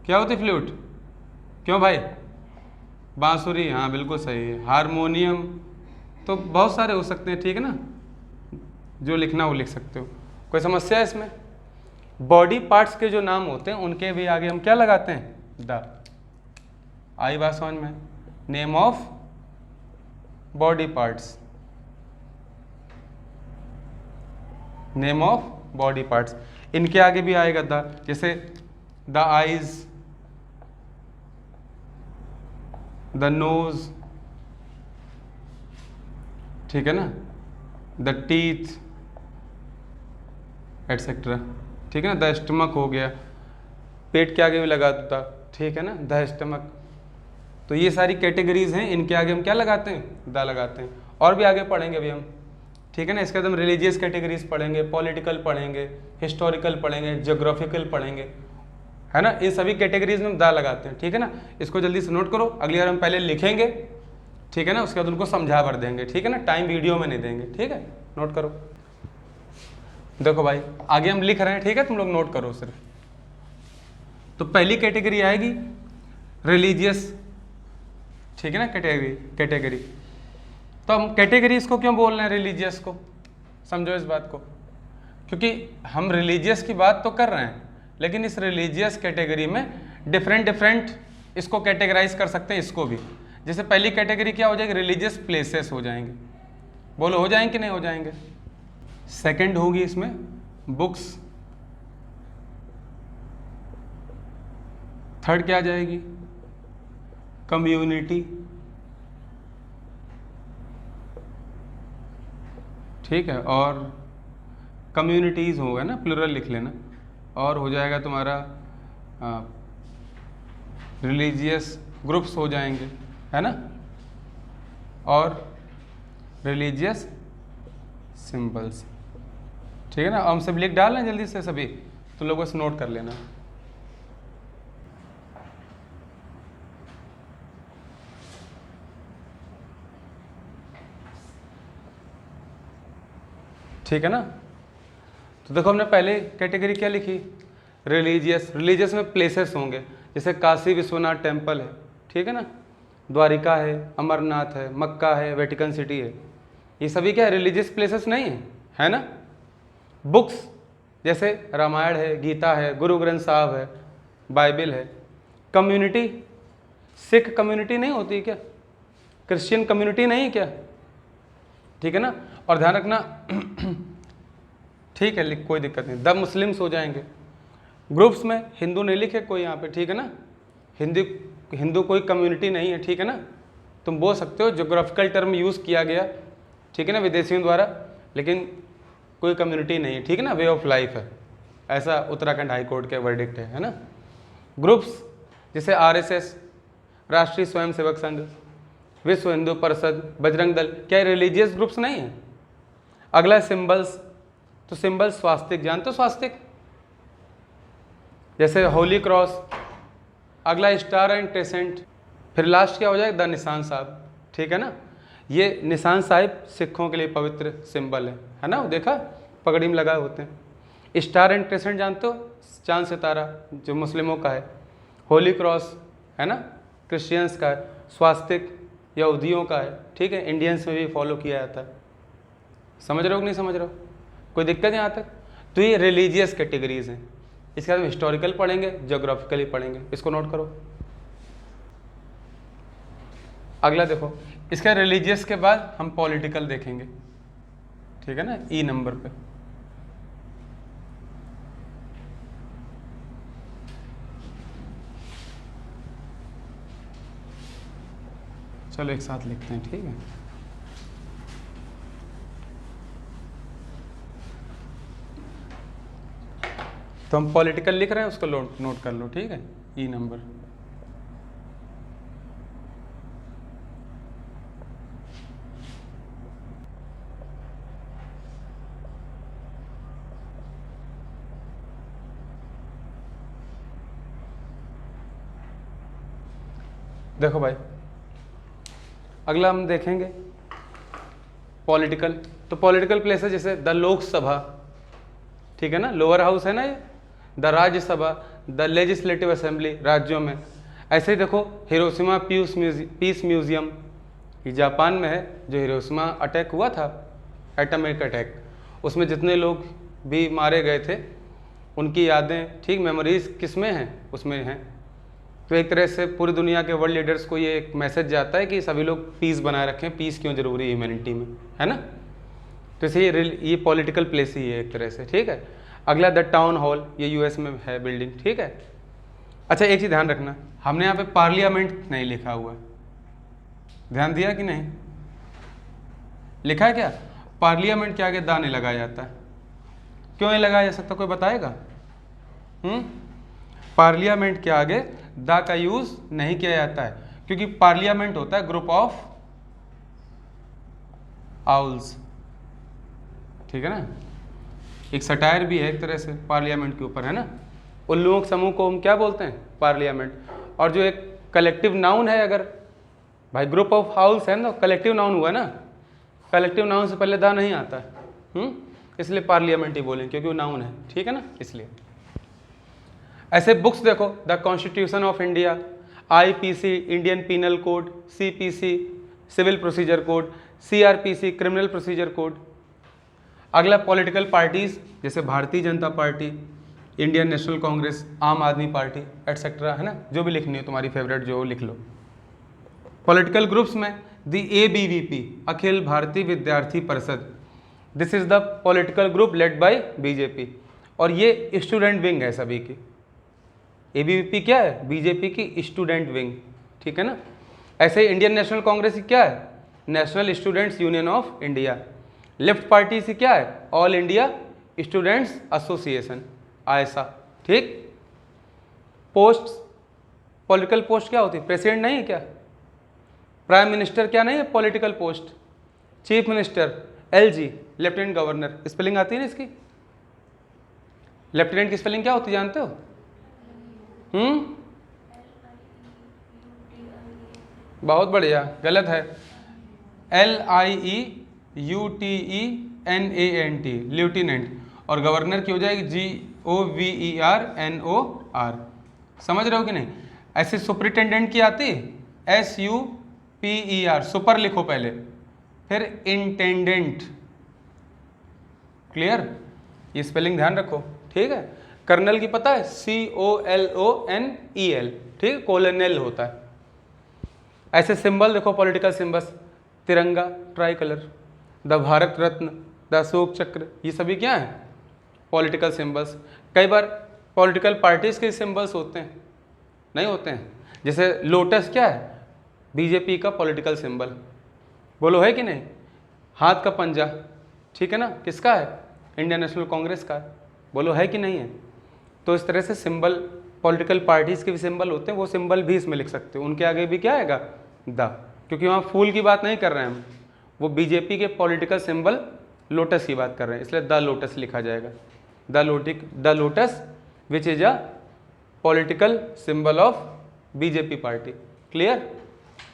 क्या होती फ्लूट? क्यों भाई? बांसुरी, हाँ बिल्कुल सही है। हारमोनियम, तो बहुत सारे हो सकते हैं, ठीक है ना। जो लिखना वो लिख सकते हो, कोई समस्या है इसमें? बॉडी पार्ट्स के जो नाम होते हैं उनके भी आगे हम क्या लगाते हैं? द। आई बात समझ में? Name of body parts, name of body parts, इनके आगे भी आएगा द। जैसे द आईज, द नोज, ठीक है ना, द टीथ एटसेट्रा, ठीक है ना। द स्टमक हो गया, पेट के आगे भी लगा देता, ठीक है ना, द स्टमक। तो ये सारी कैटेगरीज हैं, इनके आगे हम क्या लगाते हैं? द लगाते हैं। और भी आगे पढ़ेंगे अभी हम, ठीक है ना। इसके बाद हम रिलीजियस कैटेगरीज पढ़ेंगे, पॉलिटिकल पढ़ेंगे, हिस्टोरिकल पढ़ेंगे, ज्योग्राफिकल पढ़ेंगे, है ना। इन सभी कैटेगरीज में हम द लगाते हैं, ठीक है ना। इसको जल्दी से नोट करो, अगली बार हम पहले लिखेंगे, ठीक है ना, उसके बाद उनको समझा भर देंगे, ठीक है ना। टाइम वीडियो में नहीं देंगे, ठीक है। नोट करो। देखो भाई आगे हम लिख रहे हैं, ठीक है, तुम लोग नोट करो सिर्फ। तो पहली कैटेगरी आएगी रिलीजियस, ठीक है ना, कैटेगरी। तो हम कैटेगरीज को क्यों बोल रहे हैं रिलीजियस को? समझो इस बात को, क्योंकि हम रिलीजियस की बात तो कर रहे हैं, लेकिन इस रिलीजियस कैटेगरी में डिफरेंट इसको कैटेगराइज कर सकते हैं, इसको भी। जैसे पहली कैटेगरी क्या हो जाएगी? रिलीजियस प्लेसेस हो जाएंगे। बोलो हो जाएंगे कि नहीं हो जाएंगे? सेकंड होगी इसमें बुक्स। थर्ड क्या आ जाएगी? कम्युनिटी, ठीक है, और कम्युनिटीज़ होगा ना, प्लूरल लिख लेना। और हो जाएगा तुम्हारा रिलीजियस ग्रुप्स हो जाएंगे, है ना, और रिलीजियस सिंबल्स, ठीक है ना। हम सब लिख डाल लें जल्दी से सभी, तो लोग बस नोट कर लेना। ठीक है ना। तो देखो हमने पहले कैटेगरी क्या लिखी? रिलीजियस। रिलीजियस में प्लेसेस होंगे, जैसे काशी विश्वनाथ टेम्पल है, ठीक है ना, द्वारिका है, अमरनाथ है, मक्का है, वेटिकन सिटी है। ये सभी क्या है? रिलीजियस प्लेसेस नहीं है, है ना। बुक्स, जैसे रामायण है, गीता है, गुरु ग्रंथ साहब है, बाइबल है। कम्युनिटी, सिख कम्युनिटी नहीं होती क्या? क्रिश्चियन कम्युनिटी नहीं क्या? ठीक है ना। और ध्यान रखना ठीक है, कोई दिक्कत नहीं, द मुस्लिम्स हो जाएंगे। ग्रुप्स में हिंदू नहीं लिखे कोई यहाँ पे, ठीक है ना। हिंदू कोई कम्युनिटी नहीं है, ठीक है ना। तुम बोल सकते हो ज्योग्राफिकल टर्म यूज़ किया गया, ठीक है ना, विदेशियों द्वारा, लेकिन कोई कम्युनिटी नहीं है, ठीक है ना, वे ऑफ लाइफ है, ऐसा उत्तराखंड हाई कोर्ट के वर्डिक्ट है ना। ग्रुप्स जैसे आरएसएस, राष्ट्रीय स्वयंसेवक संघ, विश्व हिंदू परिषद, बजरंग दल, क्या रिलीजियस ग्रुप्स नहीं है? अगला सिंबल्स, तो सिंबल स्वास्तिक, जानते हो स्वास्तिक, जैसे होली क्रॉस। अगला स्टार एंड क्रेसेंट, फिर लास्ट क्या हो जाएगा? द निशान साहब, ठीक है ना। ये निशान साहिब सिखों के लिए पवित्र सिंबल है ना, वो देखा पगड़ी में लगाए होते हैं। स्टार एंड क्रेसेंट जानते हो, चांद सितारा जो मुस्लिमों का है। होली क्रॉस है ना, क्रिश्चियंस का है। स्वास्तिक यहूदियों का है, ठीक है, इंडियंस में भी फॉलो किया जाता है। समझ रहे हो कि नहीं समझ रहे हो? कोई दिक्कत यहाँ तक? तो ये रिलीजियस कैटेगरीज हैं। इसके बाद हम हिस्टोरिकल पढ़ेंगे, ज्योग्राफिकली पढ़ेंगे, इसको नोट करो। अगला देखो, इसका रिलीजियस के बाद हम पॉलिटिकल देखेंगे, ठीक है ना, ई नंबर पे। चलो एक साथ लिखते हैं, ठीक है। तो हम पॉलिटिकल लिख रहे हैं, उसको नोट कर लो, ठीक है, ई नंबर। देखो भाई, अगला हम देखेंगे पॉलिटिकल। तो पॉलिटिकल प्लेसेस जैसे द लोकसभा, ठीक है ना, लोअर हाउस है ना ये, the Rajya Sabha, the legislative assembly राज्यों में। ऐसे ही देखो हिरोशिमा पीस म्यूजियम, ये जापान में है, जो हिरोशिमा अटैक हुआ था, एटॉमिक अटैक, उसमें जितने लोग भी मारे गए थे उनकी यादें, ठीक, मेमोरीज किस में हैं? उसमें हैं। तो एक तरह से पूरी दुनिया के वर्ल्ड लीडर्स को ये एक मैसेज जाता है कि सभी लोग पीस बनाए रखें, पीस क्यों जरूरी है ह्यूमैनिटी में, है ना। तो इसे ये पॉलिटिकल प्लेस ही है एक तरह से, ठीक है। अगला द टाउन हॉल, ये यूएस में है बिल्डिंग, ठीक है। अच्छा एक चीज़ ध्यान रखना, हमने यहाँ पे पार्लियामेंट नहीं लिखा हुआ, ध्यान दिया कि नहीं? लिखा है क्या? पार्लियामेंट के आगे दा नहीं लगाया जाता है, क्यों नहीं लगाया जा सकता, कोई बताएगा? पार्लियामेंट के आगे दा का यूज नहीं किया जाता है, क्योंकि पार्लियामेंट होता है ग्रुप ऑफ आउल्स, ठीक है ना। एक सटायर भी है एक तरह से पार्लियामेंट के ऊपर, है ना। उल्लुओं के समूह को हम क्या बोलते हैं? पार्लियामेंट। और जो एक कलेक्टिव नाउन है, अगर भाई ग्रुप ऑफ हाउस है ना, कलेक्टिव नाउन हुआ ना, कलेक्टिव नाउन से पहले दा नहीं आता है, इसलिए पार्लियामेंट ही बोलें, क्योंकि वो नाउन है, ठीक है ना, इसलिए। ऐसे बुक्स देखो, the constitution of India, IPC Indian penal code, CPC civil procedure code, CRPC criminal procedure code. अगला पॉलिटिकल पार्टीज जैसे भारतीय जनता पार्टी, इंडियन नेशनल कांग्रेस, आम आदमी पार्टी एटसेट्रा, है ना, जो भी लिखनी है तुम्हारी फेवरेट जो लिख लो। पॉलिटिकल ग्रुप्स में द एबीवीपी, अखिल भारतीय विद्यार्थी परिषद, this is the political group led by BJP, और ये स्टूडेंट विंग है सभी की। एबीवीपी क्या है? बीजेपी की स्टूडेंट विंग, ठीक है ना। ऐसे ही इंडियन नेशनल कांग्रेस की क्या है? National students union of India. Left party से क्या है? ऑल इंडिया स्टूडेंट्स एसोसिएशन, आयसा, ठीक। पोस्ट, पॉलिटिकल पोस्ट क्या होती है? प्रेसिडेंट नहीं है क्या? प्राइम मिनिस्टर क्या नहीं है political post? Chief minister, LG, lieutenant governor. Spelling आती है ना इसकी? लेफ्टिनेंट की स्पेलिंग क्या होती है जानते हो? बहुत बढ़िया, गलत है, LIEUTENANT, ल्यूटिनेंट। और गवर्नर की हो जाएगी GOVERNOR। समझ रहे हो कि नहीं? ऐसे सुपरिटेंडेंट की आती SUPER, सुपर लिखो पहले, फिर इंटेंडेंट। क्लियर? ये स्पेलिंग ध्यान रखो। ठीक है। कर्नल की पता है, COLONEL, ठीक है, कोलोनेल होता है। ऐसे सिंबल देखो, पॉलिटिकल सिंबल्स, तिरंगा, try colour, the Bharat Ratna, the Ashok चक्र, ये सभी क्या है? Political symbols. कई बार पॉलिटिकल पार्टीज के सिंबल्स होते हैं, नहीं होते हैं? जैसे लोटस क्या है? बीजेपी का पॉलिटिकल सिंबल, बोलो है कि नहीं? हाथ का पंजा, ठीक है ना, किसका है? इंडियन नेशनल कांग्रेस का है, बोलो है कि नहीं है? तो इस तरह से सिंबल पॉलिटिकल पार्टीज के भी सिंबल होते हैं, वो सिंबल भी इसमें लिख सकते हो। उनके आगे भी क्या आएगा? द, क्योंकि वहाँ फूल की बात नहीं कर रहे हैं हम, वो बीजेपी के पॉलिटिकल सिंबल लोटस की बात कर रहे हैं, इसलिए द लोटस लिखा जाएगा। The lotus which is a political symbol of BJP party. Clear?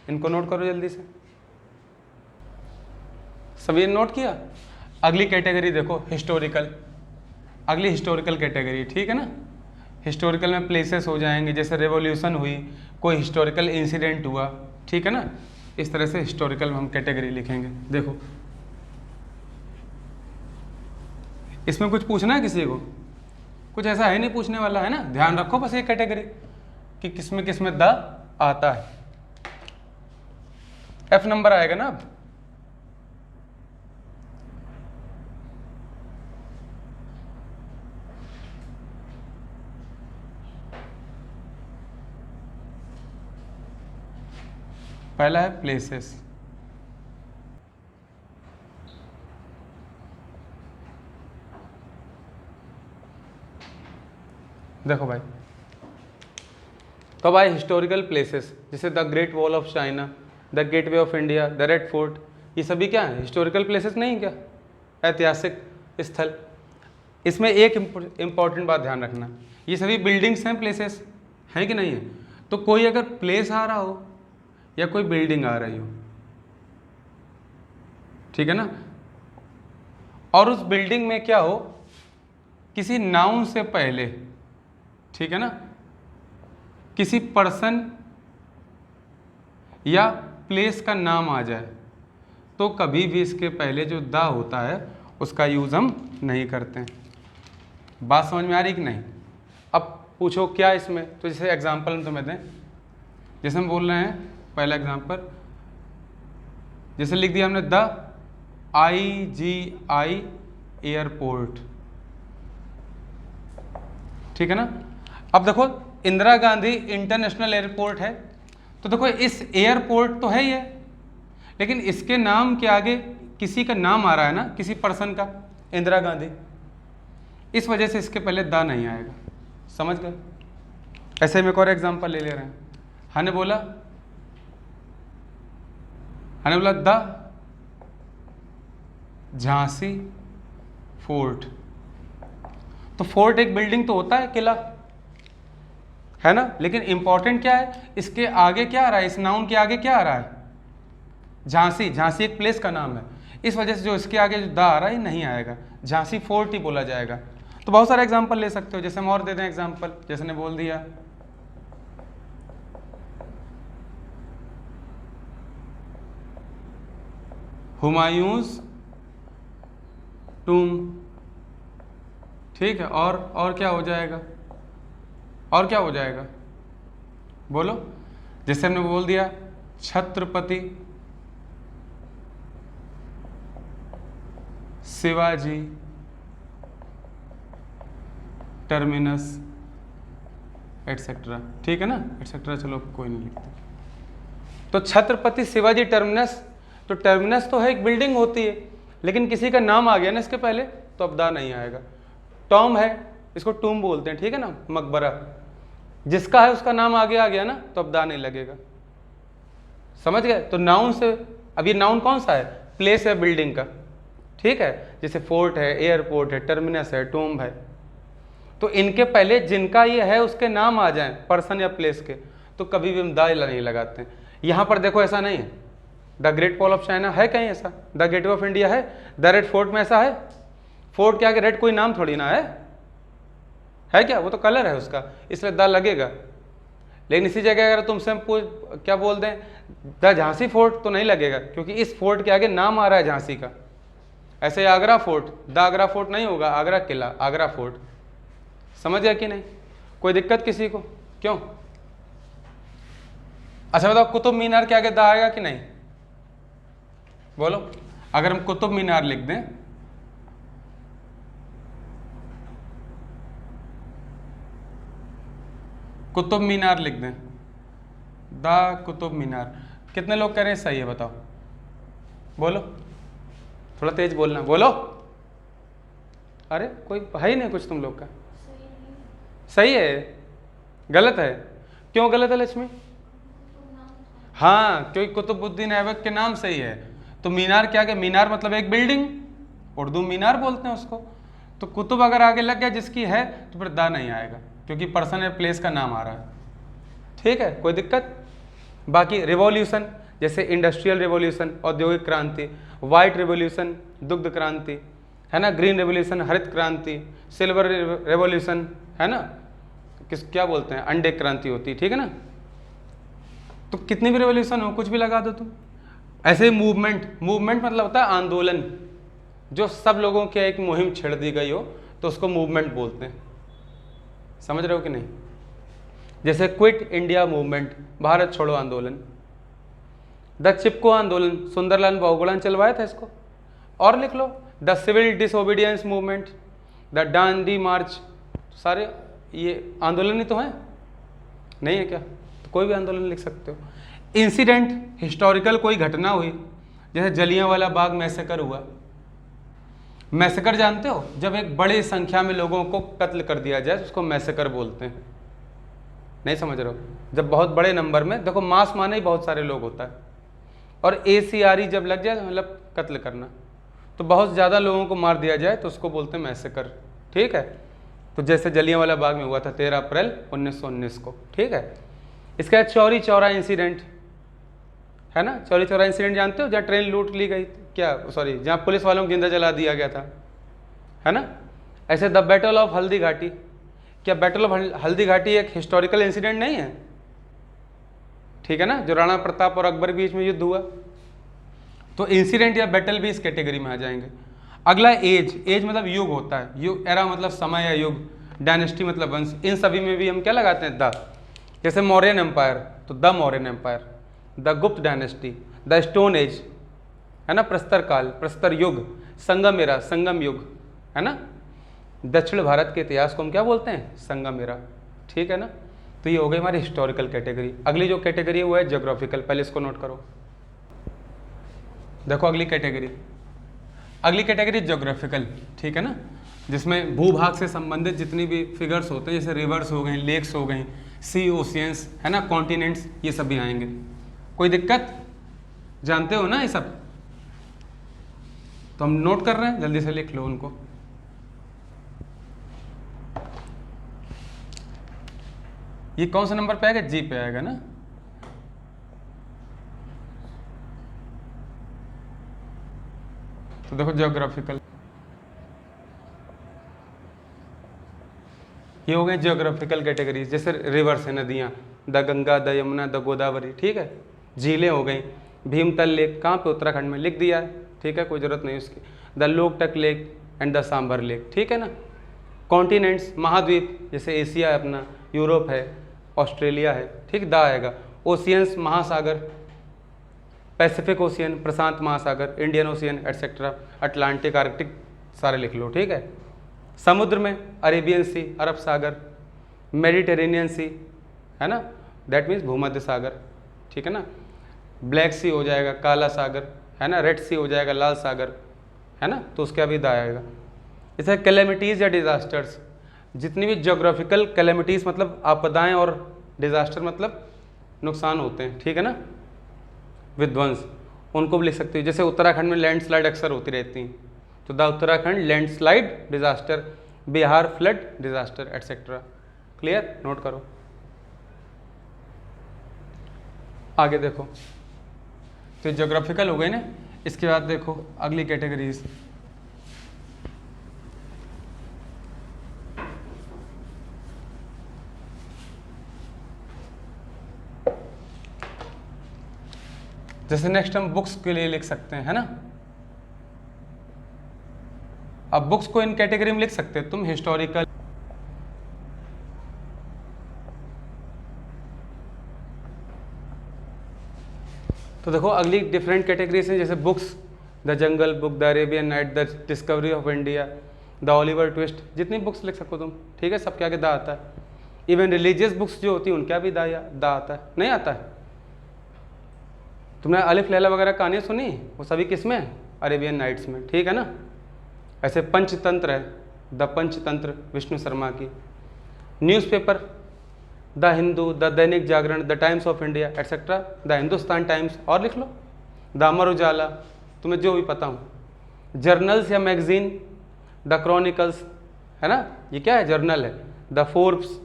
इनको नोट करो जल्दी से। सभी ने नोट किया? अगली कैटेगरी देखो, हिस्टोरिकल। अगली हिस्टोरिकल कैटेगरी, ठीक है ना। हिस्टोरिकल में प्लेसेस हो जाएंगे, जैसे रेवोल्यूशन हुई, कोई हिस्टोरिकल इंसिडेंट हुआ, ठीक है ना। इस तरह से हिस्टोरिकल में हम कैटेगरी लिखेंगे। देखो, इसमें कुछ पूछना है किसी को? कुछ ऐसा है नहीं पूछने वाला, है ना। ध्यान रखो बस एक कैटेगरी कि किसमें द आता है। F नंबर आएगा ना अब। पहला है प्लेसेस। देखो भाई, तो भाई हिस्टोरिकल प्लेसेस जैसे the great wall of China, the gateway of India, the red fort, ये सभी क्या है? हिस्टोरिकल प्लेसेस नहीं क्या? ऐतिहासिक स्थल। इसमें एक इम्पॉर्टेंट बात ध्यान रखना, ये सभी बिल्डिंग्स हैं, प्लेसेस हैं कि नहीं है? तो कोई अगर प्लेस आ रहा हो या कोई बिल्डिंग आ रही हो, ठीक है ना, और उस बिल्डिंग में क्या हो, किसी नाउन से पहले, ठीक है ना, किसी पर्सन या प्लेस का नाम आ जाए, तो कभी भी इसके पहले जो द होता है उसका यूज़ हम नहीं करते हैं। बात समझ में आ रही कि नहीं? अब पूछो क्या इसमें, तो जैसे एग्जांपल हम तुम्हें दें, जैसे हम बोल रहे हैं, पहला एग्जांपल जैसे लिख दिया हमने, द IGI एयरपोर्ट, ठीक है ना। अब देखो, इंदिरा गांधी इंटरनेशनल एयरपोर्ट है, तो देखो इस एयरपोर्ट तो है ही है, लेकिन इसके नाम के आगे किसी का नाम आ रहा है ना, किसी पर्सन का, इंदिरा गांधी, इस वजह से इसके पहले द नहीं आएगा। समझ गए? ऐसे में एक और एग्जांपल ले रहे हैं। हमने बोला द झांसी फोर्ट, तो फोर्ट एक बिल्डिंग तो होता है, किला, है ना, लेकिन इंपॉर्टेंट क्या है, इसके आगे क्या आ रहा है, इस नाउन के आगे क्या आ रहा है? झांसी। झांसी एक प्लेस का नाम है, इस वजह से जो इसके आगे जो द आ रहा है नहीं आएगा, झांसी फोर्ट ही बोला जाएगा। तो बहुत सारे एग्जांपल ले सकते हो, जैसे हम और दे दें एग्जांपल, जैसे ने बोल दिया हुमायूंस टूम, ठीक है, और क्या हो जाएगा? और क्या हो जाएगा? बोलो। जैसे हमने बोल दिया छत्रपति शिवाजी टर्मिनस एटसेट्रा, ठीक है ना, एटसेट्रा, चलो कोई नहीं लिखते। तो छत्रपति शिवाजी टर्मिनस, तो टर्मिनस तो है, एक बिल्डिंग होती है, लेकिन किसी का नाम आ गया ना इसके पहले, तो अब द नहीं आएगा। टॉम है, इसको टूम बोलते हैं, ठीक है ना, मकबरा, जिसका है उसका नाम आगे आ गया ना, तो अब द नहीं लगेगा। समझ गए? तो नाउन से, अब ये नाउन कौन सा है? प्लेस है, बिल्डिंग का, ठीक है, जैसे फोर्ट है, एयरपोर्ट है, टर्मिनस है, टूम है, तो इनके पहले जिनका ये है उसके नाम आ जाएं, पर्सन या प्लेस के, तो कभी भी हम द नहीं लगाते हैं। यहाँ पर देखो ऐसा नहीं है, the great wall of China है कहीं ऐसा? द गेटवे ऑफ इंडिया है? द रेड फोर्ट में ऐसा है? फोर्ट के आगे रेड कोई नाम थोड़ी ना है क्या? वो तो कलर है उसका, इसलिए द लगेगा। लेकिन इसी जगह अगर तुमसे हम क्या बोल दें, द झांसी फोर्ट, तो नहीं लगेगा, क्योंकि इस फोर्ट के आगे नाम आ रहा है झांसी का। ऐसे Agra fort, the Agra fort नहीं होगा, आगरा किला, आगरा फोर्ट, समझ गया कि नहीं? कोई दिक्कत किसी को? क्यों? अच्छा बताओ, कुतुब मीनार के आगे दा आएगा कि नहीं? बोलो। अगर हम कुतुब मीनार लिख दें, कुतुब मीनार लिख दें, दा कुतुब मीनार, कितने लोग कह रहे हैं सही है? बताओ, बोलो, थोड़ा तेज बोलना, बोलो। अरे कोई है ही नहीं कुछ तुम लोग का। सही है? गलत है? क्यों गलत है लक्ष्मी? हाँ, क्योंकि कुतुबुद्दीन ऐबक के नाम सही है। तो मीनार क्या है? मीनार मतलब एक बिल्डिंग, उर्दू मीनार बोलते हैं उसको। तो कुतुब अगर आगे लग गया जिसकी है तो फिर दा नहीं आएगा, क्योंकि पर्सन या प्लेस का नाम आ रहा है। ठीक है, कोई दिक्कत? बाकी रिवॉल्यूशन, जैसे इंडस्ट्रियल रिवॉल्यूशन औद्योगिक क्रांति, वाइट रिवॉल्यूशन दुग्ध क्रांति, है ना, ग्रीन रिवॉल्यूशन हरित क्रांति, सिल्वर रिवॉल्यूशन, है ना, क्या बोलते हैं, अंडे क्रांति होती है। ठीक है ना? तो कितनी भी रिवॉल्यूशन हो, कुछ भी लगा दो तुम। ऐसे ही मूवमेंट मतलब होता है आंदोलन, जो सब लोगों की एक मुहिम छेड़ दी गई हो तो उसको मूवमेंट बोलते हैं। समझ रहे हो कि नहीं? जैसे क्विट इंडिया मूवमेंट, भारत छोड़ो आंदोलन, द चिपको आंदोलन, सुंदरलाल बहुगुणा ने चलवाया था इसको। और लिख लो, the civil disobedience movement, the Dandi march, सारे ये आंदोलन ही तो हैं, नहीं है क्या? तो कोई भी आंदोलन लिख सकते हो। इंसिडेंट, हिस्टोरिकल कोई घटना हुई, जैसे जलियांवाला बाग मैसेकर हुआ। मैसेकर जानते हो? जब एक बड़ी संख्या में लोगों को कत्ल कर दिया जाए तो उसको मैसेकर बोलते हैं। नहीं समझ रहे हो? जब बहुत बड़े नंबर में, देखो मास माने ही बहुत सारे लोग होता है, और ACRE जब लग जाए मतलब कत्ल करना, तो बहुत ज़्यादा लोगों को मार दिया जाए तो उसको बोलते हैं मैसेकर। ठीक है? तो जैसे जलियांवाला बाग में हुआ था 13 अप्रैल 1919 को। ठीक है? इसका चौरी चौरा इंसिडेंट है ना, चौरी चौरा इंसिडेंट जानते हो? जहाँ ट्रेन लूट ली गई, क्या सॉरी, जहाँ पुलिस वालों को जिंदा जला दिया गया था, है ना। ऐसे the battle of Haldi Ghati, क्या बैटल ऑफ हल्दी घाटी एक हिस्टोरिकल इंसिडेंट नहीं है? ठीक है ना, जो राणा प्रताप और अकबर के बीच में युद्ध हुआ। तो इंसिडेंट या बैटल भी इस कैटेगरी में आ जाएंगे। अगला एज मतलब युग होता है, युग, एरा मतलब समय या युग, डायनेस्टी मतलब वंश, इन सभी में भी हम क्या लगाते हैं? द। जैसे मौर्यन एम्पायर, तो द मौर्यन एम्पायर, द गुप्त डायनेस्टी, द स्टोन एज, है ना, प्रस्तर काल, प्रस्तर युग, संगम एरा, संगम युग, है ना। दक्षिण भारत के इतिहास को हम क्या बोलते हैं? संगम एरा। ठीक है ना। तो ये हो गई हमारी हिस्टोरिकल कैटेगरी। अगली जो कैटेगरी है वो है ज्योग्राफिकल, पहले इसको नोट करो। देखो अगली कैटेगरी ज्योग्राफिकल, ठीक है ना, जिसमें भूभाग से संबंधित जितनी भी फिगर्स होते हैं, जैसे रिवर्स हो गई, लेक्स हो गई, सी ओशियंस, है ना, कॉन्टिनेंट्स, ये सब भी आएंगे। कोई दिक्कत? जानते हो ना ये सब? तो हम नोट कर रहे हैं, जल्दी से लिख लो उनको। ये कौन सा नंबर पे आएगा? जी पे आएगा ना। तो देखो ज्योग्राफिकल, ये हो गए ज्योग्राफिकल कैटेगरीज। जैसे रिवर्स है, नदियाँ, the Ganga, the Yamuna, the Godavari. ठीक है। झीलें हो गई, भीमतल लेक कहाँ पे? उत्तराखंड में, लिख दिया है। ठीक है, कोई ज़रूरत नहीं उसकी। The Loktak lake and the Sambhar lake. ठीक है ना। कॉन्टिनेंट्स, महाद्वीप, जैसे एशिया है अपना, यूरोप है, ऑस्ट्रेलिया है। ठीक, द आएगा। ओशियंस, महासागर, पैसिफिक ओशियन, प्रशांत महासागर, Indian ocean etcetera, Atlantic, Arctic, सारे लिख लो। ठीक है। समुद्र में अरेबियन सी, अरब सागर, मेडिटेरेनियन सी, है ना, दैट मीन्स भूमध्य सागर। ठीक है ना। ब्लैक सी हो जाएगा, काला सागर, है ना, रेड सी हो जाएगा, लाल सागर, है ना। तो उसके अभी द आएगा। जैसे कैलेमिटीज़ या डिज़ास्टर्स, जितनी भी ज्योग्राफिकल कैलेमिटीज़ मतलब आपदाएं, और डिज़ास्टर मतलब नुकसान होते हैं। ठीक है ना, विध्वंस, उनको भी लिख सकते हो। जैसे उत्तराखंड में लैंडस्लाइड अक्सर होती रहती हैं, तो the Uttarakhand landslide disaster, Bihar flood disaster etcetera. Clear? Note करो। आगे देखो, तो ज्योग्राफिकल हो गई ना। इसके बाद देखो अगली कैटेगरीज, जैसे नेक्स्ट हम बुक्स के लिए लिख सकते हैं, है ना। अब बुक्स को इन कैटेगरी में लिख सकते हो तुम, हिस्टोरिकल, तो देखो अगली डिफरेंट कैटेगरीज हैं, जैसे books, the jungle book, the Arabian night, the discovery of India, the Oliver twist, जितनी बुक्स लिख सको तुम, ठीक है, सबके आगे दा आता है। इवन रिलीजियस बुक्स जो होती हैं उनका भी दा आता है, नहीं आता है? तुमने अलिफ लैला वगैरह कहानियाँ सुनी, वो सभी किस में? अरेबियन नाइट्स में, ठीक है ना। ऐसे पंचतंत्र है, द पंचतंत्र विष्णु शर्मा की। Newspaper, the Hindu, the Dainik Jagran, the Times of India etcetera, the Hindustan Times, और लिख लो, द अमर उजाला, तुम्हें जो भी पता हो। जर्नल्स या मैगजीन, द क्रॉनिकल्स, है ना, ये क्या है? जर्नल है। The Forbes,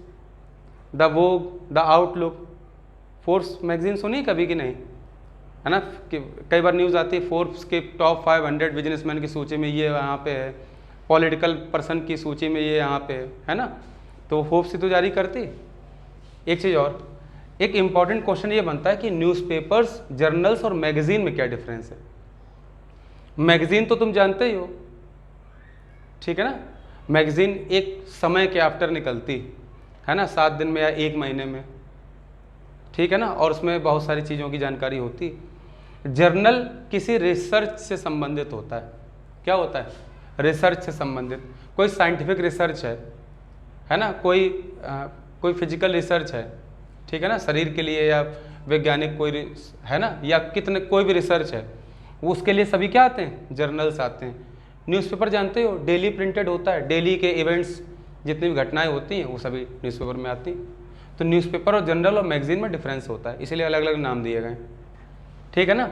the Vogue, the outlook. Forbes magazine सुनी कभी कि नहीं, है ना, कि कई बार न्यूज़ आती है फोर्ब्स के टॉप 500 बिजनेसमैन की सूची में ये यहाँ पे है, पॉलिटिकल पर्सन की सूची में ये यहाँ पे है ना, तो फोर्ब्स ही तो जारी करती। एक चीज़ और, एक इम्पॉर्टेंट क्वेश्चन ये बनता है कि न्यूज़पेपर्स, जर्नल्स और मैगजीन में क्या डिफरेंस है। मैगजीन तो तुम जानते ही हो, ठीक है ना, मैगजीन एक समय के आफ्टर निकलती है ना, 7 दिन में या 1 महीने में, ठीक है ना, और उसमें बहुत सारी चीज़ों की जानकारी होती। जर्नल किसी रिसर्च से संबंधित होता है। क्या होता है? रिसर्च से संबंधित, कोई साइंटिफिक रिसर्च है ना, कोई फिजिकल रिसर्च है, ठीक है ना, शरीर के लिए या वैज्ञानिक कोई है ना, या कितने कोई भी रिसर्च है, वो उसके लिए सभी क्या आते हैं? जर्नल्स आते हैं। न्यूज़पेपर जानते हो डेली प्रिंटेड होता है, डेली के इवेंट्स जितनी भी घटनाएं होती हैं वो सभी न्यूज़पेपर में आती हैं। तो न्यूज़पेपर और जर्नल और मैगजीन में डिफरेंस होता है, इसीलिए अलग अलग नाम दिए गए, ठीक है ना।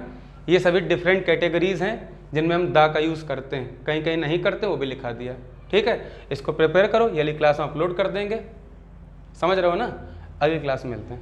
ये सभी डिफरेंट कैटेगरीज हैं जिनमें हम दा का यूज़ करते हैं, कहीं कहीं नहीं करते, वो भी लिखा दिया, ठीक है। इसको प्रिपेयर करो, ये वाली क्लास में अपलोड कर देंगे, समझ रहे हो ना। अगली क्लास में मिलते हैं।